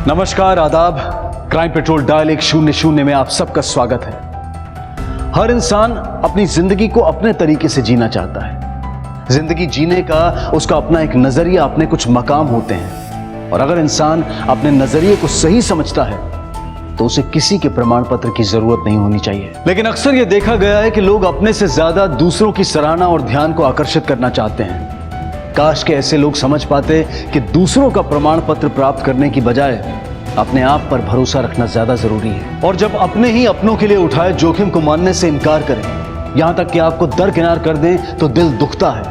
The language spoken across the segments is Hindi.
नमस्कार, आदाब। क्राइम पेट्रोल डायल 100 में आप सबका स्वागत है। हर इंसान अपनी जिंदगी को अपने तरीके से जीना चाहता है। जिंदगी जीने का उसका अपना एक नजरिया, अपने कुछ मकाम होते हैं। और अगर इंसान अपने नजरिए को सही समझता है तो उसे किसी के प्रमाण पत्र की जरूरत नहीं होनी चाहिए। लेकिन अक्सर यह देखा गया है कि लोग अपने से ज्यादा दूसरों की सराहना और ध्यान को आकर्षित करना चाहते हैं। काश के ऐसे लोग समझ पाते कि दूसरों का प्रमाण पत्र प्राप्त करने की बजाय अपने आप पर भरोसा रखना ज्यादा जरूरी है। और जब अपने ही अपनों के लिए उठाए जोखिम को मानने से इनकार करें, यहां तक कि आपको दरकिनार कर दें, तो दिल दुखता है।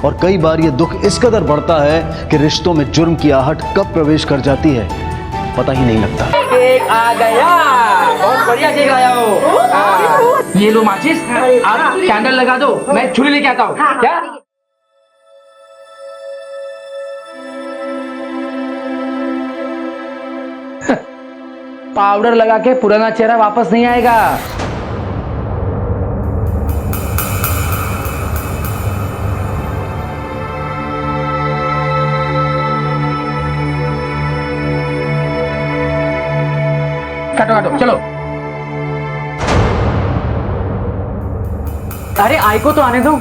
और कई बार यह दुख इस कदर बढ़ता है कि रिश्तों में जुर्म की आहट कब प्रवेश कर जाती है पता ही नहीं लगता। केक आ गया, बहुत बढ़िया केक लाया हो। ये लो माचिस, आप कैंडल लगा दो, मैं छुरी लेके आता हूँ। क्या? पाउडर लगा के पुराना चेहरा वापस नहीं आएगा। काटो काटो, चलो। अरे आई को तो आने दो।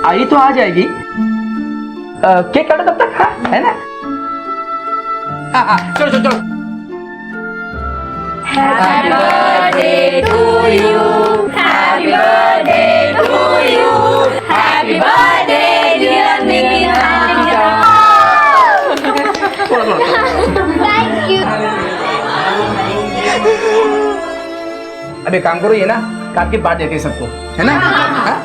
आई तो आ जाएगी। केक काटो तब तक, हाँ, है ना? चलो चलो चलो। Happy birthday to you. Happy birthday to you. Happy birthday dear Nikita. Thank you. अबे काम करो, ये ना काट के बांट देते सबको, है ना? हाँ?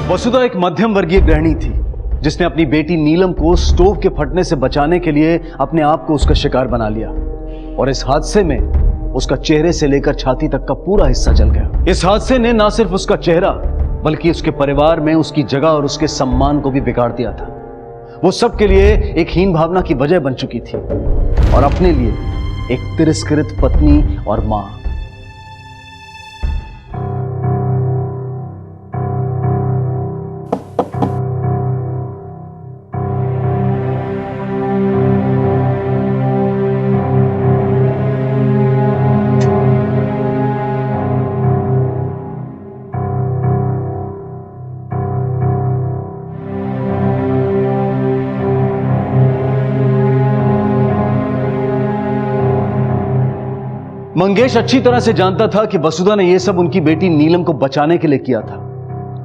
वसुधा एक मध्यम वर्गीय गृहिणी थी जिसने अपनी बेटी नीलम को स्टोव के फटने से बचाने के लिए अपने आप को उसका शिकार बना लिया। और इस हादसे में उसका चेहरे से लेकर छाती तक का पूरा हिस्सा जल गया। इस हादसे ने न सिर्फ उसका चेहरा बल्कि उसके परिवार में उसकी जगह और उसके सम्मान को भी बिगाड़ दिया था। वो सबके लिए एक हीन भावना की वजह बन चुकी थी और अपने लिए एक तिरस्कृत पत्नी और मां। मंगेश अच्छी तरह से जानता था कि वसुधा ने यह सब उनकी बेटी नीलम को बचाने के लिए किया था।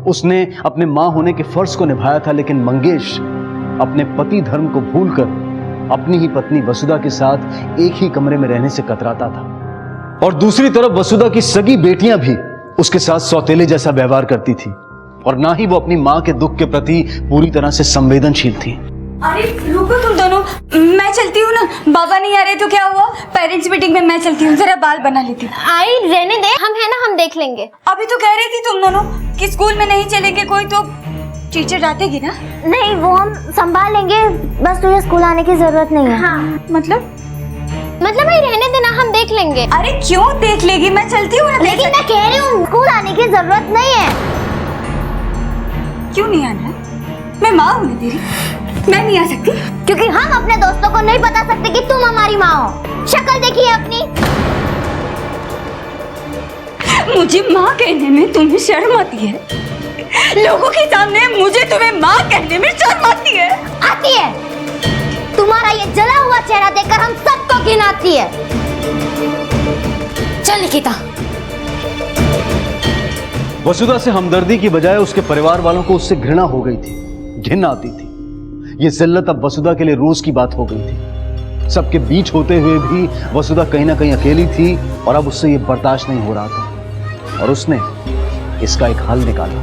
उसने अपने मां होने के फर्ज को निभाया था, लेकिन मंगेश अपने पति धर्म को भूलकर अपनी ही पत्नी वसुधा के साथ एक ही कमरे में रहने से कतराता था। और दूसरी तरफ वसुधा की सगी बेटियां भी उसके साथ सौतेले जैसा व्यवहार करती थी और ना ही वो अपनी मां के दुख के प्रति पूरी तरह से संवेदनशील थी। अरे रुको तुम दोनों, मैं चलती हूँ ना। बाबा नहीं आ रहे तो क्या हुआ? पेरेंट्स मीटिंग में मैं चलती हूँ, जरा बाल बना लेती हूँ। आई रहने दे, हम है ना, हम देख लेंगे। अभी तो कह रही थी तुम दोनों कि स्कूल में नहीं चलेंगे कोई तो टीचर डांटेगी ना। नहीं, वो हम संभाल लेंगे, बस तुझे स्कूल आने की जरूरत नहीं है। हाँ, मतलब भाई रहने देना, हम देख लेंगे। अरे क्यों देख लेगी, मैं चलती हूँ। लेकिन मैं कह रही हूँ स्कूल आने की जरूरत नहीं है। क्यों नहीं आना है? मैं माँ हूँ ना तेरी, मैं नहीं आ सकती? क्योंकि हम अपने दोस्तों को नहीं बता सकते कि तुम हमारी माँ हो। शक्ल देखिए अपनी। मुझे माँ कहने में तुम्हें शर्म आती है? लोगों के सामने मुझे तुम्हें माँ कहने में शर्म आती है? आती है। तुम्हारा ये जला हुआ चेहरा देखकर हम सबको घिन आती है। चल निकिता। वसुधा से हमदर्दी की बजाय उसके परिवार वालों को उससे घृणा हो गई थी, घिन आती थी। ये जिल्लत अब वसुधा के लिए रोज की बात हो गई थी। सबके बीच होते हुए भी वसुधा कहीं ना कहीं अकेली थी और अब उससे ये बर्दाश्त नहीं हो रहा था और उसने इसका एक हल निकाला।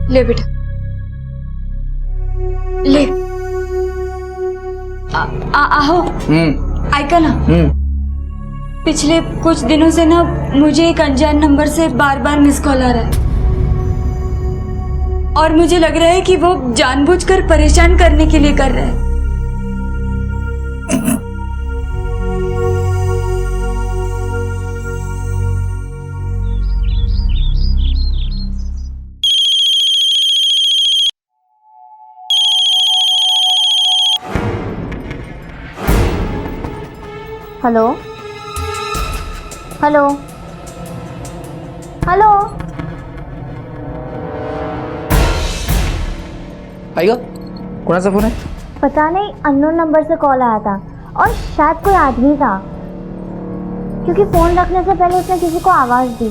ले बेटा, ले। आओ। ऐका ना, पिछले कुछ दिनों से ना मुझे एक अनजान नंबर से बार बार मिस कॉल आ रहा है और मुझे लग रहा है कि वो जानबूझकर परेशान करने के लिए कर रहा है। Hello hello hello. आएगा कौन सा फोन है? पता नहीं, अननोन नंबर से कॉल आया था और शायद कोई आदमी था, क्योंकि फोन रखने से पहले उसने किसी को आवाज दी।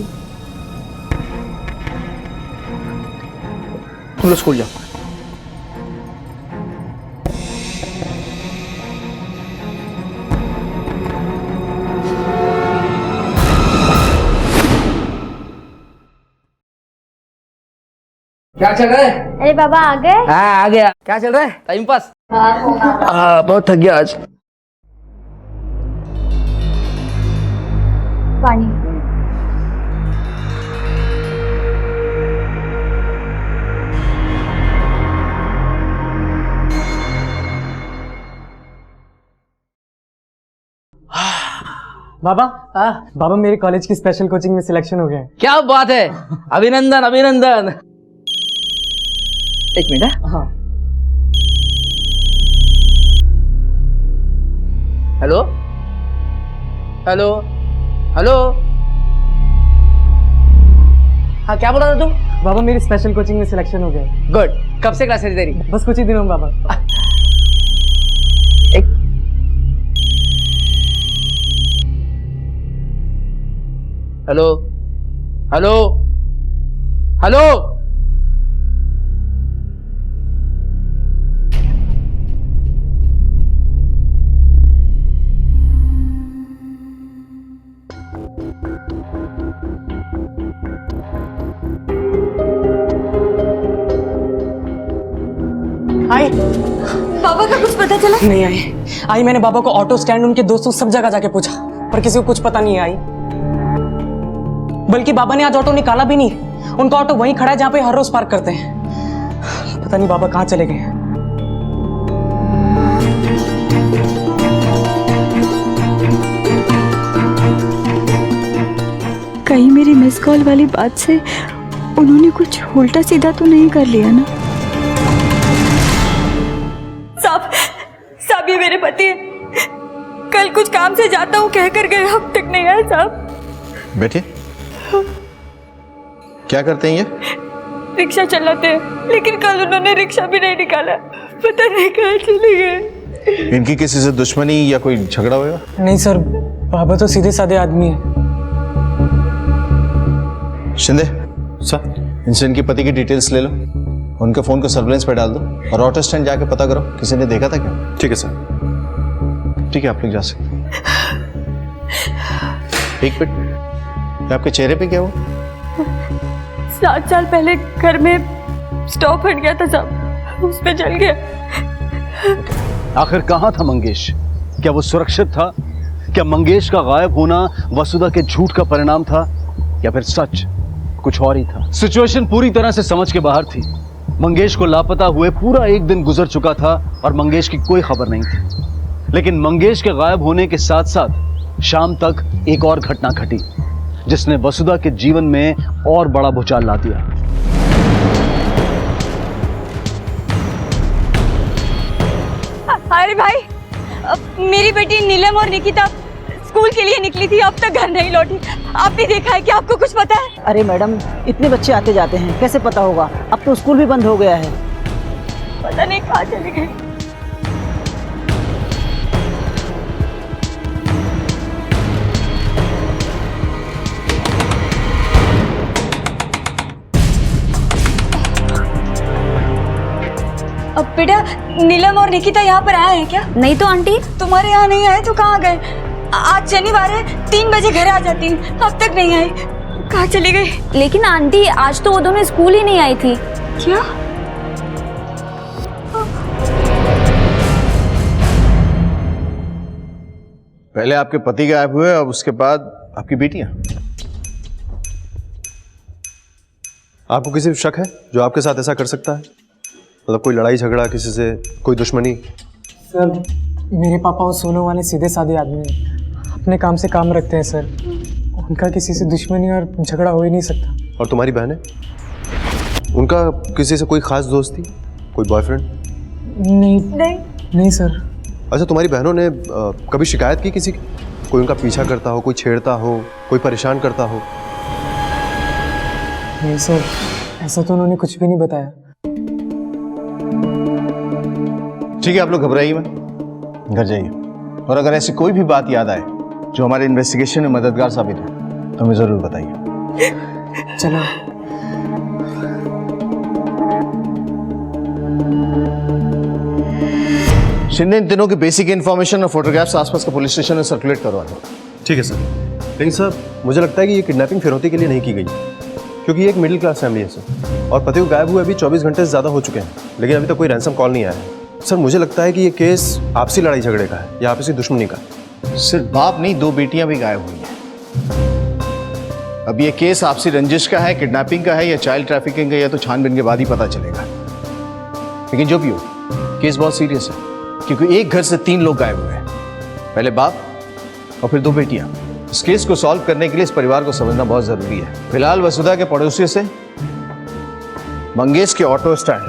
तुम लोग स्कूल जाओ। क्या चल रहा है? अरे बाबा आ गए? हाँ आ गया। क्या चल रहा है? Time pass. बहुत थक गया आज। पानी। बाबा बाबा मेरे कॉलेज की स्पेशल कोचिंग में सिलेक्शन हो गया है। क्या बात है, अभिनंदन अभिनंदन। एक मिनट। हाँ हेलो हेलो हेलो। हाँ क्या बोला था तू? बाबा मेरी स्पेशल कोचिंग में सिलेक्शन हो गया है। गुड। कब से क्लास है तेरी? बस कुछ ही दिनों में बाबा। एक हेलो हेलो हेलो। आई बाबा का कुछ पता चला? नहीं आई मैंने बाबा को ऑटो स्टैंड, उनके दोस्तों, सब जगह जाके पूछा पर किसी को कुछ पता नहीं आई। बल्कि बाबा ने आज ऑटो निकाला भी नहीं, उनका ऑटो वहीं खड़ा है जहां पे हर रोज पार्क करते हैं। पता नहीं बाबा कहाँ चले गए। कहीं मेरी मिस कॉल वाली बात से उन्होंने कुछ उल्टा सीधा तो नहीं कर लिया ना? साहब ये मेरे पति है। कल कुछ काम से जाता हूँ कह कर गए, अब तक नहीं आया साहब। बैठिए। क्या करते हैं ये? रिक्शा चलाते हैं, लेकिन कल उन्होंने रिक्शा भी नहीं निकाला, पता नहीं कहाँ चले गए। इनकी किसी से दुश्मनी या कोई झगड़ा हुआ? नहीं सर, बाबा तो सीधे साधे आदमी है। शिंदे सर, इनसे इनकी पति की डिटेल्स ले लो, उनके फोन को सर्विलेंस पे डाल दो और ऑटो स्टैंड जाके पता करो किसी ने देखा था क्या। ठीक है सर। ठीक है, आप लोग जा सकते हैं। एक मिनट, आपके चेहरे पे क्या हुआ? 7 साल पहले घर में स्टोव फट गया था साहब, उस पे जल गया। आखिर कहां था मंगेश? क्या वो सुरक्षित था? क्या मंगेश का गायब होना वसुधा के झूठ का परिणाम था या फिर सच कुछ और ही था? सिचुएशन पूरी तरह से समझ के बाहर थी। मंगेश को लापता हुए पूरा एक दिन गुजर चुका था और मंगेश की कोई खबर नहीं थी। लेकिन मंगेश के गायब होने के साथ साथ शाम तक एक और घटना घटी जिसने वसुधा के जीवन में और बड़ा भूचाल ला दिया। अरे भाई, मेरी बेटी नीलम और निकिता स्कूल के लिए निकली थी, अब तक घर नहीं लौटी। आपने देखा है क्या? आपको कुछ पता है? अरे मैडम, इतने बच्चे आते जाते हैं, कैसे पता होगा? अब तो स्कूल भी बंद हो गया है। पता नहीं कहाँ चली गई। अब बेटा, नीलम और निकिता यहाँ पर आए हैं क्या? नहीं तो आंटी। तुम्हारे यहाँ नहीं आए तो कहाँ गए? आज शनिवार है, 3 बजे घर आ जाती, अब तक नहीं आई। कहाँ चली गई? लेकिन आंटी, आज तो वो दोनों स्कूल ही नहीं आई थी। क्या? पहले आपके पति गायब हुए, अब उसके बाद आपकी बेटियां। आपको किसी पे शक है जो आपके साथ ऐसा कर सकता है? मतलब कोई लड़ाई झगड़ा किसी से, कोई दुश्मनी? सर मेरे पापा वो सोनू वाले सीधे साधे आदमी हैं, अपने काम से काम रखते हैं सर। उनका किसी से दुश्मनी और झगड़ा हो ही नहीं सकता। और तुम्हारी बहनें, उनका किसी से कोई खास दोस्ती, कोई बॉयफ्रेंड? नहीं सर। अच्छा, तुम्हारी बहनों ने कभी शिकायत की किसी की? कोई उनका पीछा करता हो, कोई छेड़ता हो, कोई परेशान करता हो? नहीं सर, ऐसा तो उन्होंने कुछ भी नहीं बताया। ठीक है, आप लोग घबराइए मत, घर जाइए। और अगर ऐसी कोई भी बात याद आए जो हमारे इन्वेस्टिगेशन में मददगार साबित हो तो हमें जरूर बताइए। चलो। शिंदे, इन दिनों की बेसिक इन्फॉर्मेशन और फोटोग्राफ्स आसपास का पुलिस स्टेशन में सर्कुलेट करवा दो। ठीक है सर। लेकिन सर, मुझे लगता है कि ये किडनैपिंग फिरौती के लिए नहीं की गई, क्योंकि ये एक मिडिल क्लास फैमिली है सर, और पति को गायब हुए अभी 24 घंटे से ज़्यादा हो चुके हैं, लेकिन अभी तक कोई रैंसम कॉल नहीं आया है। सर, मुझे लगता है कि ये केस आपसी लड़ाई झगड़े का है या आपसी दुश्मनी का। सिर्फ बाप नहीं, 2 बेटियां भी गायब हुई हैं। अब ये केस आपसी रंजिश का है, किडनैपिंग का है या चाइल्ड ट्रैफिकिंग का, या तो छानबीन के बाद ही पता चलेगा। लेकिन जो भी हो, केस बहुत सीरियस है, क्योंकि एक घर से 3 लोग गायब हुए हैं, पहले बाप और फिर 2 बेटियां। इस केस को सॉल्व करने के लिए इस परिवार को समझना बहुत जरूरी है। फिलहाल वसुधा के पड़ोसियों से, मंगेश के ऑटो स्टैंड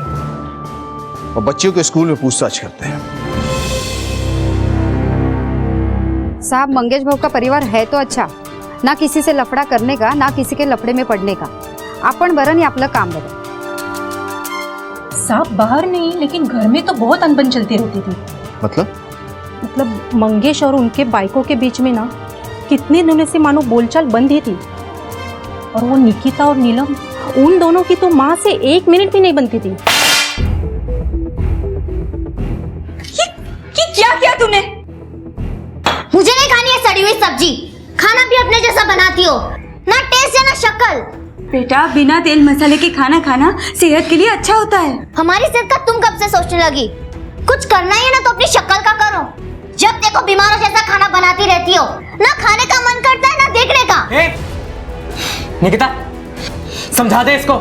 और बच्चियों के स्कूल में पूछताछ करते हैं। साहब, मंगेश भाऊ का परिवार है तो अच्छा, ना किसी से लफड़ा करने का, ना किसी के लफड़े में पड़ने का। आपण बरं आणि आपलं काम बरं। साहब, बाहर नहीं लेकिन घर में तो बहुत अनबन चलती रहती थी। मतलब मंगेश और उनके बाइकों के बीच में ना कितने दिनों से मानो बोलचाल बंद ही थी। और वो निकिता और नीलम, उन दोनों की तो माँ से 1 मिनट भी नहीं बनती थी। ये क्या किया तूने? मुझे नहीं खानी है सड़ी हुई सब्जी। खाना भी अपने जैसा बनाती हो, ना टेस्ट है ना शक्ल। बेटा, बिना तेल मसाले के खाना खाना सेहत के लिए अच्छा होता है। हमारी सेहत का तुम कब से सोचने लगी? कुछ करना ही है ना तो अपनी शक्ल का करो। जब देखो बीमारों जैसा खाना बनाती रहती हो, ना खाने का मन करता है ना देखने का। निकिता, समझा दे इसको,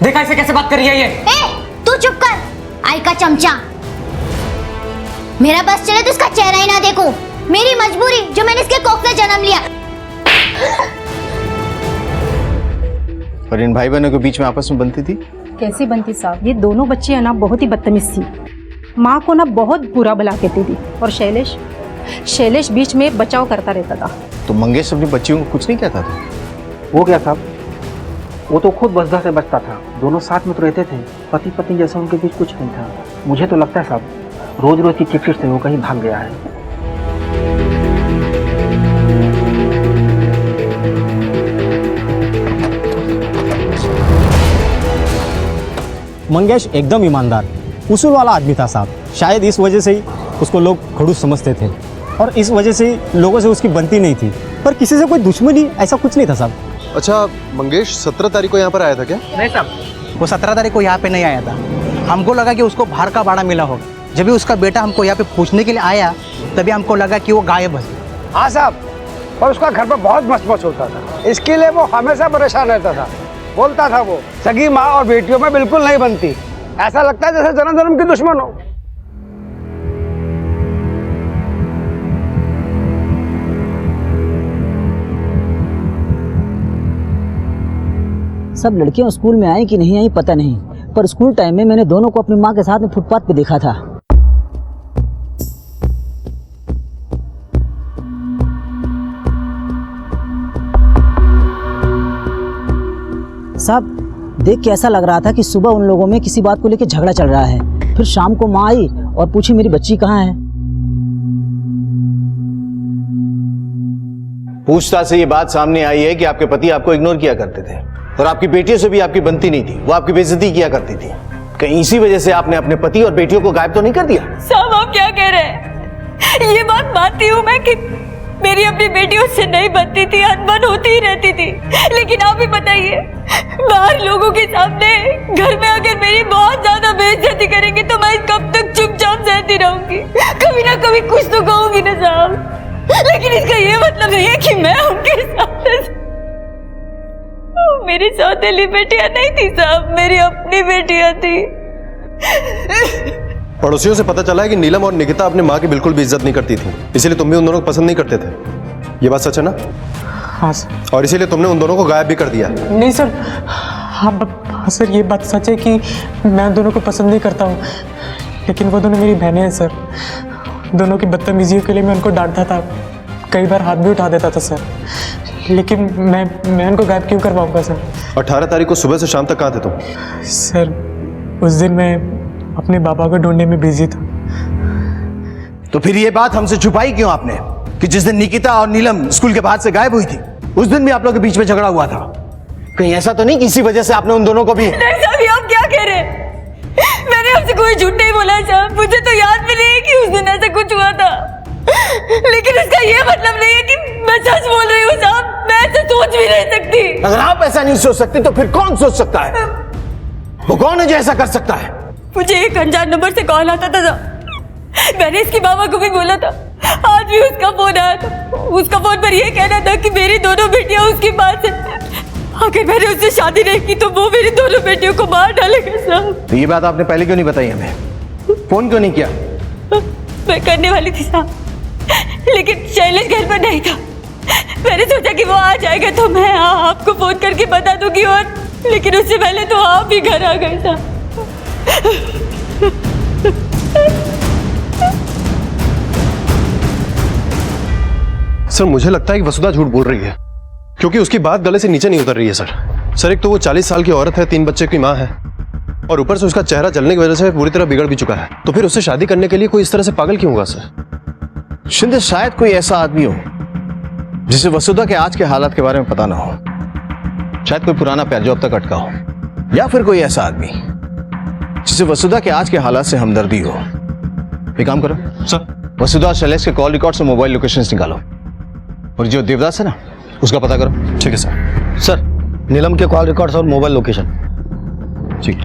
देखा इसे कैसे बात कर रही है ये। तू चुप कर, आई का चमचा। मेरा बस चले तो इसका चेहरा ही ना देखूं। मेरी मजबूरी जो मैंने इसके कोख से जन्म लिया। और इन भाई बहनों के बीच में आपस में बनती थी? कैसी बनती साहब, ये दोनों बच्ची है ना बहुत ही बदतमीज थी। माँ को ना बहुत बुरा भला कहती थी, और शैलेश बीच में बचाव करता रहता था। तो मंगेश अपनी बच्चियों को कुछ नहीं कहता था? वो क्या साहब, वो तो खुद वसुधा से बचता था। दोनों साथ में तो रहते थे, पति पत्नी जैसा उनके बीच कुछ नहीं था। मुझे तो लगता है साहब, रोज रोज की चिटचिट से वो कहीं भाग गया है। मंगेश एकदम ईमानदार, उसूल वाला आदमी था साहब। शायद इस वजह से ही उसको लोग खड़ूस समझते थे, और इस वजह से ही लोगों से उसकी बनती नहीं थी। पर किसी से कोई दुश्मनी ऐसा कुछ नहीं था साहब। अच्छा, मंगेश 17 तारीख को यहाँ पर आया था क्या? नहीं साहब, वो 17 तारीख को यहाँ पे नहीं आया था। हमको लगा कि उसको बाहर का भाड़ा मिला हो। जब भी उसका बेटा हमको यहाँ पे पूछने के लिए आया, तभी हमको लगा कि वो गायब है। हाँ साहब, पर उसका घर पर बहुत मस्त होता था, इसके लिए वो हमेशा परेशान रहता था। बोलता था वो सगी माँ और बेटियों में बिल्कुल नहीं बनती, ऐसा लगता है जैसे जन्म जन्म की दुश्मन हो। सब लड़कियां स्कूल में आई कि नहीं आई पता नहीं, पर स्कूल टाइम में मैंने दोनों को अपनी माँ के साथ में फुटपाथ पे देखा था। साहब, देख के ऐसा लग रहा था कि सुबह उन लोगों में किसी बात को लेकर झगड़ा चल रहा है। फिर शाम को माँ आई और पूछी मेरी बच्ची कहाँ है। पूछताछ से ये बात सामने आई है कि आपके पति आपको इग्नोर किया करते थे, और आपकी बेटियों से भी आपकी बनती नहीं थी, वो आपकी बेइज्जती किया करती थी। कहीं इसी वजह से आपने अपने पति और बेटियों को गायब तो नहीं कर दिया? साहब, आप क्या कह रहे हैं? ये बात मानती हूँ मैं कि मेरी अपनी बेटियों से नहीं बनती थी, अनबन होती ही रहती थी। लेकिन आप ही बताइए, बाहर लोगों के सामने घर में अगर मेरी बहुत ज्यादा बेइज्जती करेंगे तो मैं कब तक चुपचाप सहती रहूंगी? कभी ना कभी कुछ तो कहूंगी ना साहब। लेकिन मतलब नहीं है कि मैं उनके साथ, वो मेरी सौतेली बेटियां नहीं थी साहब, मेरी अपनी बेटियां थी। पड़ोसियों से पता चला है कि नीलम और निकिता अपने माँ की बिल्कुल भी इज्जत नहीं करती थी, इसीलिए तुम भी उन दोनों को पसंद नहीं करते थे। ये बात सच है ना? हाँ सर। और इसीलिए तुमने उन दोनों को गायब भी कर दिया। नहीं सर, हाँ सर, ये बात सच है कि मैं उन दोनों को पसंद नहीं करता हूँ, लेकिन वो दोनों मेरी बहनें हैं सर। दोनों की बदतमीजियों के लिए मैं उनको डांटता था, कई बार हाथ भी उठा देता था सर, लेकिन मैं उनको गायब क्यों करवाऊंगा सर? 18 तारीख को सुबह से शाम तक कहाँ थे तुम? सर उस दिन मैं अपने बाबा को ढूंढने में बिजी था। तो फिर ये बात हमसे छुपाई क्यों आपने कि जिस दिन निकिता और नीलम स्कूल के बाहर से गायब हुई थी उस दिन भी आप लोगों के बीच में झगड़ा हुआ था? कहीं ऐसा तो नहीं कि इसी वजह से आपने उन दोनों को भी? नहीं साहब, ये आप क्या कह रहे हैं? मैंने आपसे कोई झूठ नहीं बोला साहब, मुझे तो याद भी नहीं है कि उस दिन ऐसा कुछ हुआ था, लेकिन इसका ये मतलब नहीं है कि मैं सच बोल रही हूँ साहब। मैं ऐसा सोच भी नहीं सकती। अगर आप ऐसा नहीं सोच सकते तो फिर कौन सोच सकता है? वो कौन है जो ऐसा कर सकता है? मुझे एक अनजान नंबर से कॉल आता था, मैंने इसकी मामा को भी बोला था, आज भी उसका फोन आया था। उसका फोन पर यह कहना था कि मेरी दोनों बेटियां उसकी मां से, अगर मैंने उससे शादी नहीं की तो वो मेरी दोनों बेटियों को मार डालेगा साहब। तो ये बात आपने पहले क्यों नहीं बताई हमें? फोन क्यों नहीं किया? मैं करने वाली थी साहब, लेकिन शैलेश घर पर नहीं था। मैंने सोचा कि वो आ जाएगा तो मैं आपको फोन करके बता दूंगी, और लेकिन उससे पहले तो आप ही घर आ गए साहब। सर मुझे लगता है कि वसुधा झूठ बोल रही है, क्योंकि उसकी बात गले से नीचे नहीं उतर रही है सर। एक तो वो 40 साल की औरत है, 3 बच्चे की माँ है, और ऊपर से उसका चेहरा जलने की वजह से पूरी तरह बिगड़ भी चुका है। तो फिर उससे शादी करने के लिए कोई इस तरह से पागल क्यों होगा सर? शिंदे, शायद कोई ऐसा आदमी हो जिसे वसुधा के आज के हालात के बारे में पता ना हो। शायद कोई पुराना प्यार जो अब तक अटका हो, या फिर कोई ऐसा आदमी जिसे वसुधा के आज के हालात से हमदर्दी हो। एक काम करो सर, वसुधा और शैलेश के कॉल रिकॉर्ड से मोबाइल लोकेशंस निकालो, और जो देवदास है ना उसका पता करो। ठीक है सर। सर नीलम के कॉल रिकॉर्ड्स और मोबाइल लोकेशन। ठीक।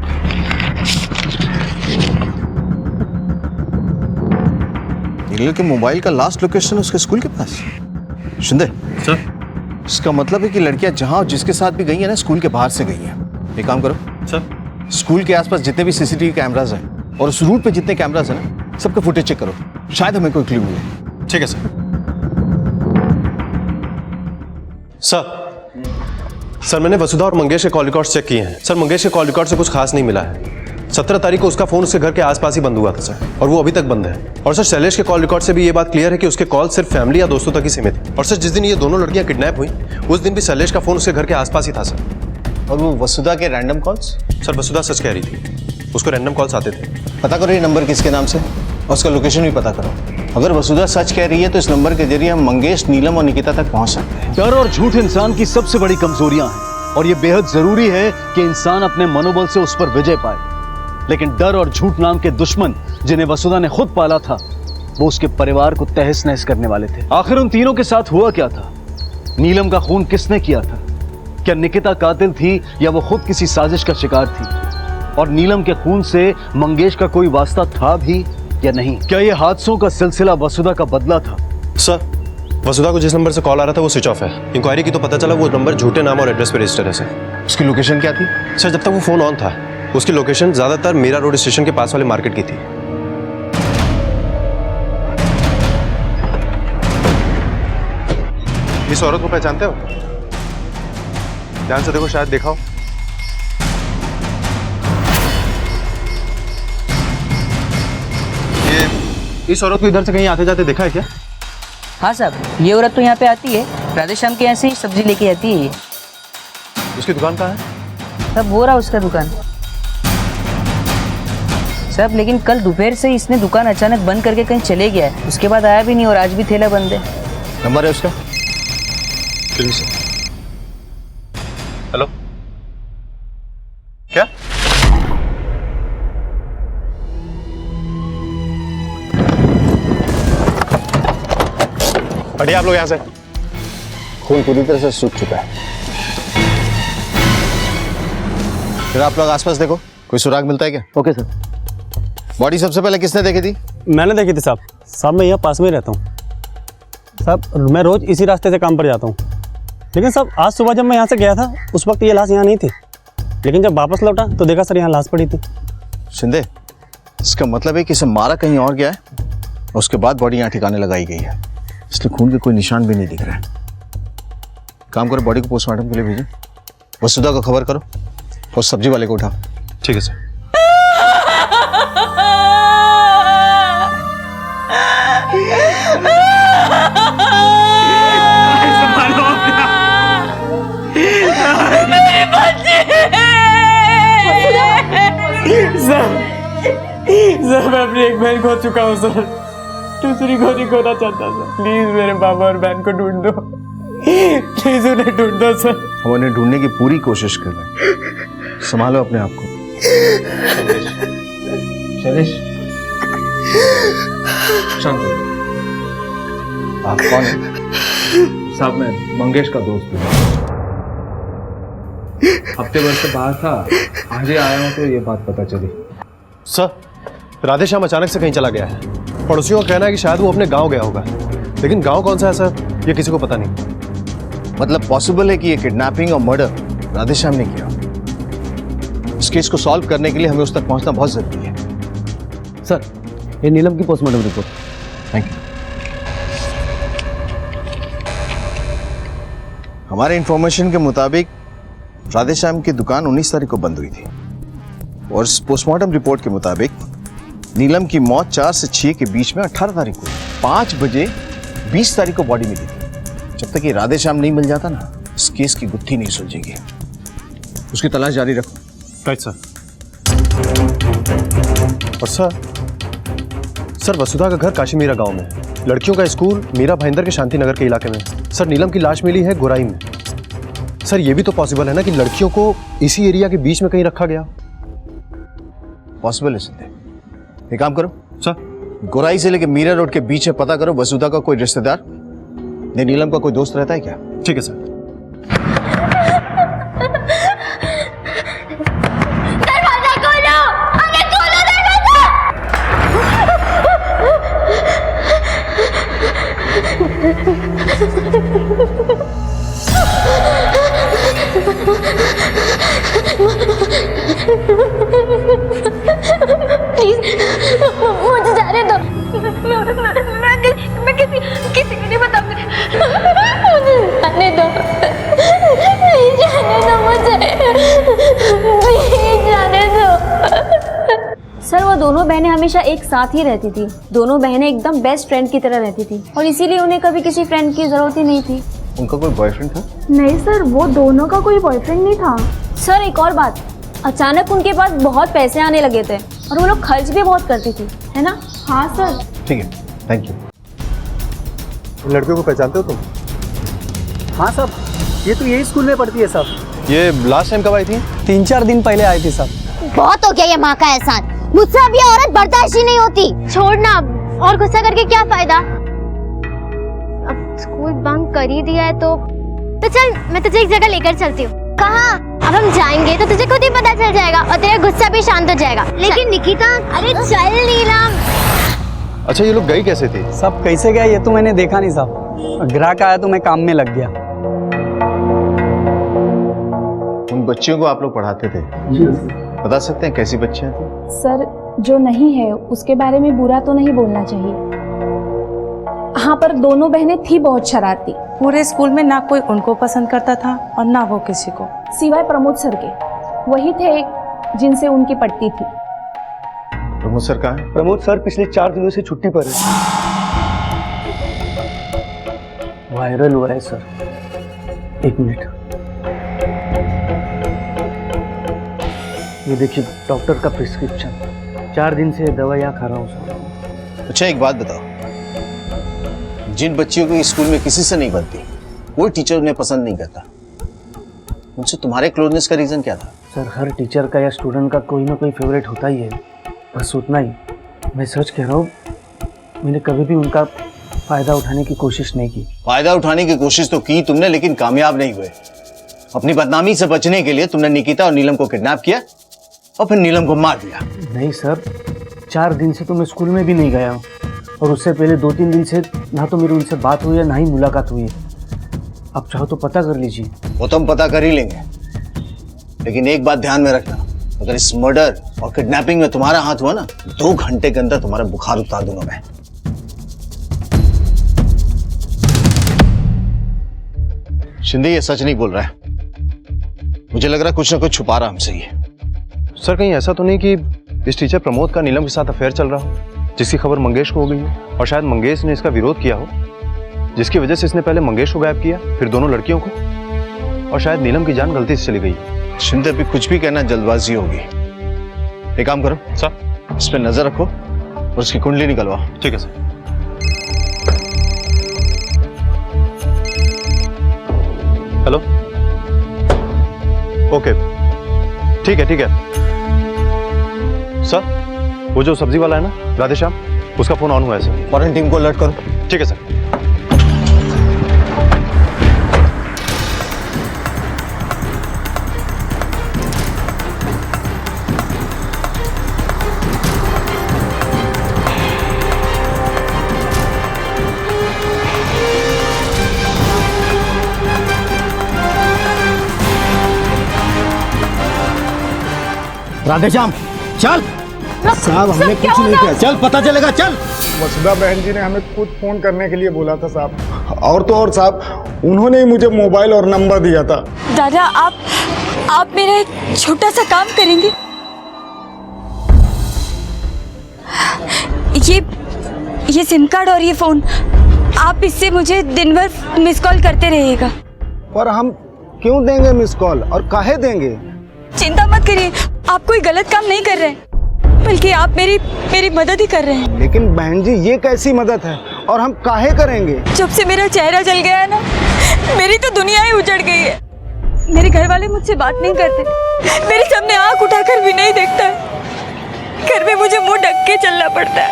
नीलम के मोबाइल का लास्ट लोकेशन उसके स्कूल के पास। शिंदे सर, इसका मतलब है कि लड़कियां जहां और जिसके साथ भी गई है ना, स्कूल के बाहर से गई हैं। एक काम करो सर, स्कूल के आसपास जितने भी सीसीटीवी कैमरास हैं और उस रूट पे जितने कैमरास हैं ना, सबका फुटेज चेक करो, शायद हमें कोई क्लू मिले। ठीक है सर। सर मैंने वसुधा और मंगेश के कॉल रिकॉर्ड्स चेक किए हैं सर। मंगेश के कॉल रिकॉर्ड से कुछ खास नहीं मिला है। 17 तारीख को उसका फोन उसके घर के आसपास ही बंद हुआ था सर, और वो अभी तक बंद है। और सर शैलेश के कॉल रिकॉर्ड से भी ये बात क्लियर है कि उसके कॉल सिर्फ फैमिली या दोस्तों तक ही सीमित है। और सर जिस दिन ये दोनों लड़कियां किडनैप हुई उस दिन भी शैलेश का फोन उसके घर के आसपास ही था सर। और वो वसुधा के रैंडम कॉल्स? सर वसुधा सच कह रही थी, उसको रैंडम कॉल्स आते थे। पता करो ये नंबर किसके नाम से, और उसका लोकेशन भी पता करो। अगर वसुधा सच कह रही है तो इस नंबर के जरिए हम मंगेश, नीलम और निकिता तक पहुंच सकते हैं। डर और झूठ इंसान की सबसे बड़ी कमजोरियां हैं, और यह बेहद जरूरी है कि इंसान अपने मनोबल से उस पर विजय पाए। लेकिन डर और झूठ नाम के दुश्मन जिन्हें वसुधा ने खुद पाला था, वो उसके परिवार को तहस नहस करने वाले थे। आखिर उन तीनों के साथ हुआ क्या था? नीलम का खून किसने किया था? क्या निकिता कातिल थी या वो खुद किसी साजिश का शिकार थी? और नीलम के खून से मंगेश का कोई वास्ता था भी या नहीं? क्या ये हादसों का सिलसिला वसुधा का बदला था? सर वसुधा को जिस नंबर से कॉल आ रहा था वो स्विच ऑफ है। इंक्वायरी की तो पता चला वो नंबर झूठे नाम और एड्रेस पे रजिस्टर है सर। उसकी लोकेशन क्या थी? सर जब तक वो फोन ऑन था उसकी लोकेशन ज्यादातर मीरा रोड स्टेशन के पास वाले मार्केट की थी। इस औरत को पहचानते हो? ध्यान से देखो, शायद देखा हो। ये इस औरत को इधर से कहीं आते जाते देखा है क्या? हाँ साहब, ये औरत तो यहाँ पे आती है, राधे श्याम के यहाँ से ही सब्जी लेके आती है ये। उसकी दुकान कहाँ है? सब हो रहा उसका दुकान सब, लेकिन कल दोपहर से इसने दुकान अचानक बंद करके कहीं चले गया है, उसके बाद आया भी नहीं, और आज भी ठेला बंद है। नंबर है उसका? हेलो, क्या? हटिए आप लोग यहां से। खून पूरी तरह से सूख चुका है। फिर आप लोग आसपास देखो, कोई सुराग मिलता है क्या? Okay sir. बॉडी सबसे पहले किसने देखी थी? मैंने देखी थी साहब। साहब मैं यहाँ पास में ही रहता हूँ। साहब मैं रोज़ इसी रास्ते से काम पर जाता हूँ, लेकिन साहब आज सुबह जब मैं यहाँ से गया था उस वक्त ये लाश यहाँ नहीं थी, लेकिन जब वापस लौटा तो देखा सर यहाँ लाश पड़ी थी। शिंदे, इसका मतलब है कि इसे मारा कहीं और गया है, उसके बाद बॉडी यहाँ ठिकाने लगाई गई है, इसलिए खून के कोई निशान भी नहीं दिख रहा है। काम करो, बॉडी को पोस्टमार्टम के लिए भेजो, वसुधा को खबर करो और सब्जी वाले को उठाओ। ठीक है सर। सर मैं अपनी एक बहन खो चुका हूँ सर, दूसरी को नहीं खोना चाहता सर। प्लीज मेरे पापा और बहन को ढूंढ दो, प्लीज उन्हें ढूंढ दो सर। हम उन्हें ढूंढने की पूरी कोशिश कर रहे हैं, संभालो अपने आप को। शैलेश, शांत हो। आप कौन है? साहब मैं मंगेश का दोस्त हूँ, हफ्ते भर से बाहर था, आज ही आया हूँ तो ये बात पता चली। सर, राधेश्याम अचानक से कहीं चला गया है। पड़ोसियों का कहना है कि शायद वो अपने गांव गया होगा, लेकिन गांव कौन सा है सर, ये किसी को पता नहीं। मतलब पॉसिबल है कि ये किडनैपिंग और मर्डर राधेश्याम ने किया। इस केस को सॉल्व करने के लिए हमें उस तक पहुंचना बहुत जरूरी है। सर ये नीलम की पोस्टमार्टम रिपोर्ट। Thank you. हमारे इंफॉर्मेशन के मुताबिक राधेश्याम की दुकान 19 तारीख को बंद हुई थी और इस पोस्टमार्टम रिपोर्ट के मुताबिक नीलम की मौत 4 से 6 के बीच में 18 तारीख को, 5 बजे 20 तारीख को बॉडी मिली थी। जब तक ये राधेश्याम नहीं मिल जाता ना, इस केस की गुत्थी नहीं सुलझेगी। उसकी तलाश जारी रखो। Right sir. और सर वसुधा का घर काशीमीरा गांव में है, लड़कियों का स्कूल मीरा भाईंदर के शांति नगर के इलाके में। सर नीलम की लाश मिली है गोराई में। सर ये भी तो पॉसिबल है ना कि लड़कियों को इसी एरिया के बीच में कहीं रखा गया। पॉसिबल है सिद्धे। एक काम करो सर, गोराई से लेके मीरा रोड के बीच में पता करो वसुधा का कोई रिश्तेदार या नीलम का कोई दोस्त रहता है क्या। ठीक है सर। दरवाजा खोलो, अरे खोलो दरवाजा। प्लीज मुझे जाने दो, मैं किसी को नहीं बताऊंगी, मुझे जाने दो, प्लीज जाने दो मुझे, प्लीज जाने दो। सर वो दोनों बहनें हमेशा एक साथ ही रहती थी, दोनों बहनें एकदम बेस्ट फ्रेंड की तरह रहती थी और इसीलिए उन्हें कभी किसी फ्रेंड की जरूरत ही नहीं थी। उनका कोई बॉयफ्रेंड था? नहीं सर, वो दोनों का कोई बॉयफ्रेंड नहीं था। सर एक और बात, अचानक उनके पास बहुत पैसे आने लगे थे और वो लोग खर्च भी बहुत करती थी, है ना? हाँ सर। ठीक है, थैंक यू। लड़कियों को पहचानते हो तुम? हाँ साहब, ये तो यही स्कूल में पढ़ती है साहब। ये लास्ट टाइम कब आई थी? 3-4 दिन पहले आई थी साहब। बहुत हो गया ये माँ का एहसान, मुझसे अब ये औरत बर्दाश्त ही नहीं होती। छोड़ना अब, और गुस्सा करके क्या फायदा। अब स्कूल बंक कर ही दिया है तो चल मैं तुझे एक जगह लेकर चलती हूँ। कहाँ? अब हम जाएंगे तो तुझे खुद ही पता चल जाएगा और तेरा गुस्सा भी शांत हो जाएगा। लेकिन निकिता, अरे चल नीलम। अच्छा ये लोग गई कैसे थे? साहब कैसे गया ये तो मैंने देखा नहीं साहब, ग्राहक आया तो मैं काम में लग गया। उन बच्चियों को आप लोग पढ़ाते थे, बता सकते हैं कैसी बच्चियां थी? सर जो नहीं है उसके बारे में बुरा तो नहीं बोलना चाहिए। हाँ पर दोनों बहनें थी बहुत शरारती। पूरे स्कूल में ना कोई उनको पसंद करता था और ना वो किसी को, सिवाय प्रमोद सर के, वही थे जिनसे उनकी पटती थी। प्रमोद सर कहाँ है? प्रमोद सर पिछले 4 दिनों से छुट्टी पर है। वायरल हुआ है सर। 1 मिनट, ये देखिए डॉक्टर का प्रिस्क्रिप्शन, 4 दिन से दवाइयाँ खा रहा हूँ सर। अच्छा एक बात बताओ, जिन बच्चियों को स्कूल में किसी से नहीं बनती, कोई टीचर उन्हें पसंद नहीं करता, उनसे तुम्हारे क्लोजनेस का रीजन क्या था? सर हर टीचर का या स्टूडेंट का कोई ना कोई फेवरेट होता ही है, बस उतना ही। मैं सच कह रहा हूँ, मैंने कभी भी उनका फायदा उठाने की कोशिश नहीं की। फायदा उठाने की कोशिश तो की तुमने, लेकिन कामयाब नहीं हुए। अपनी बदनामी से बचने के लिए तुमने निकिता और नीलम को किडनैप किया और फिर नीलम को मार दिया। नहीं सर, 4 दिन से तो मैं स्कूल में भी नहीं गया हूँ। और उससे पहले 2-3 दिन से ना तो मेरी उनसे बात हुई है ना ही मुलाकात हुई है। आप चाहो तो पता कर लीजिए। वो तो हम पता कर ही लेंगे, लेकिन एक बात ध्यान में रखना, अगर इस मर्डर और किडनैपिंग में तुम्हारा हाथ हुआ ना, 2 घंटे के अंदर तुम्हारा बुखार उतार दूंगा मैं। शिंदे ये सच नहीं बोल रहा है, मुझे लग रहा है कुछ ना कुछ छुपा रहा हमसे ये। सर कहीं ऐसा तो नहीं कि इस टीचर प्रमोद का नीलम के साथ अफेयर चल रहा हो, जिसकी खबर मंगेश को हो गई हो, और शायद मंगेश ने इसका विरोध किया हो, जिसकी वजह से इसने पहले मंगेश को गायब किया, फिर दोनों लड़कियों को, और शायद नीलम की जान गलती से चली गई। शिंदे अभी कुछ भी कहना जल्दबाजी होगी। एक काम करो सर, इस पे नजर रखो और उसकी कुंडली निकलवाओ। ठीक है सर। हेलो, ओके, ठीक है सर। वो जो सब्जी वाला है ना राधेश्याम, उसका फोन ऑन हुआ है सर। फॉरेन टीम को अलर्ट करो। ठीक है सर। राधेश्याम चल, साहब हमने कुछ नहीं किया, चल पता चलेगा, चल। वसुधा बहन जी ने हमें खुद फोन करने के लिए बोला था साहब, और तो और साहब उन्होंने ही मुझे मोबाइल और नंबर दिया था। दादा आप मेरा एक छोटा सा काम करेंगे? ये सिम कार्ड और ये फोन, आप इससे मुझे दिन भर मिस कॉल करते रहिएगा। पर हम क्यों देंगे मिस कॉल, और काहे देंगे? चिंता मत करिए, आप कोई गलत काम नहीं कर रहे हैं, बल्कि आप मेरी मदद ही कर रहे हैं। लेकिन बहन जी ये कैसी मदद है, और हम काहे करेंगे? जब से मेरा चेहरा जल गया है ना, मेरी तो दुनिया ही उजड़ गई है। मेरे घर वाले मुझसे बात नहीं करते, मेरे सामने आंख उठाकर भी नहीं देखता है। घर में मुझे मुंह ढक के चलना पड़ता है।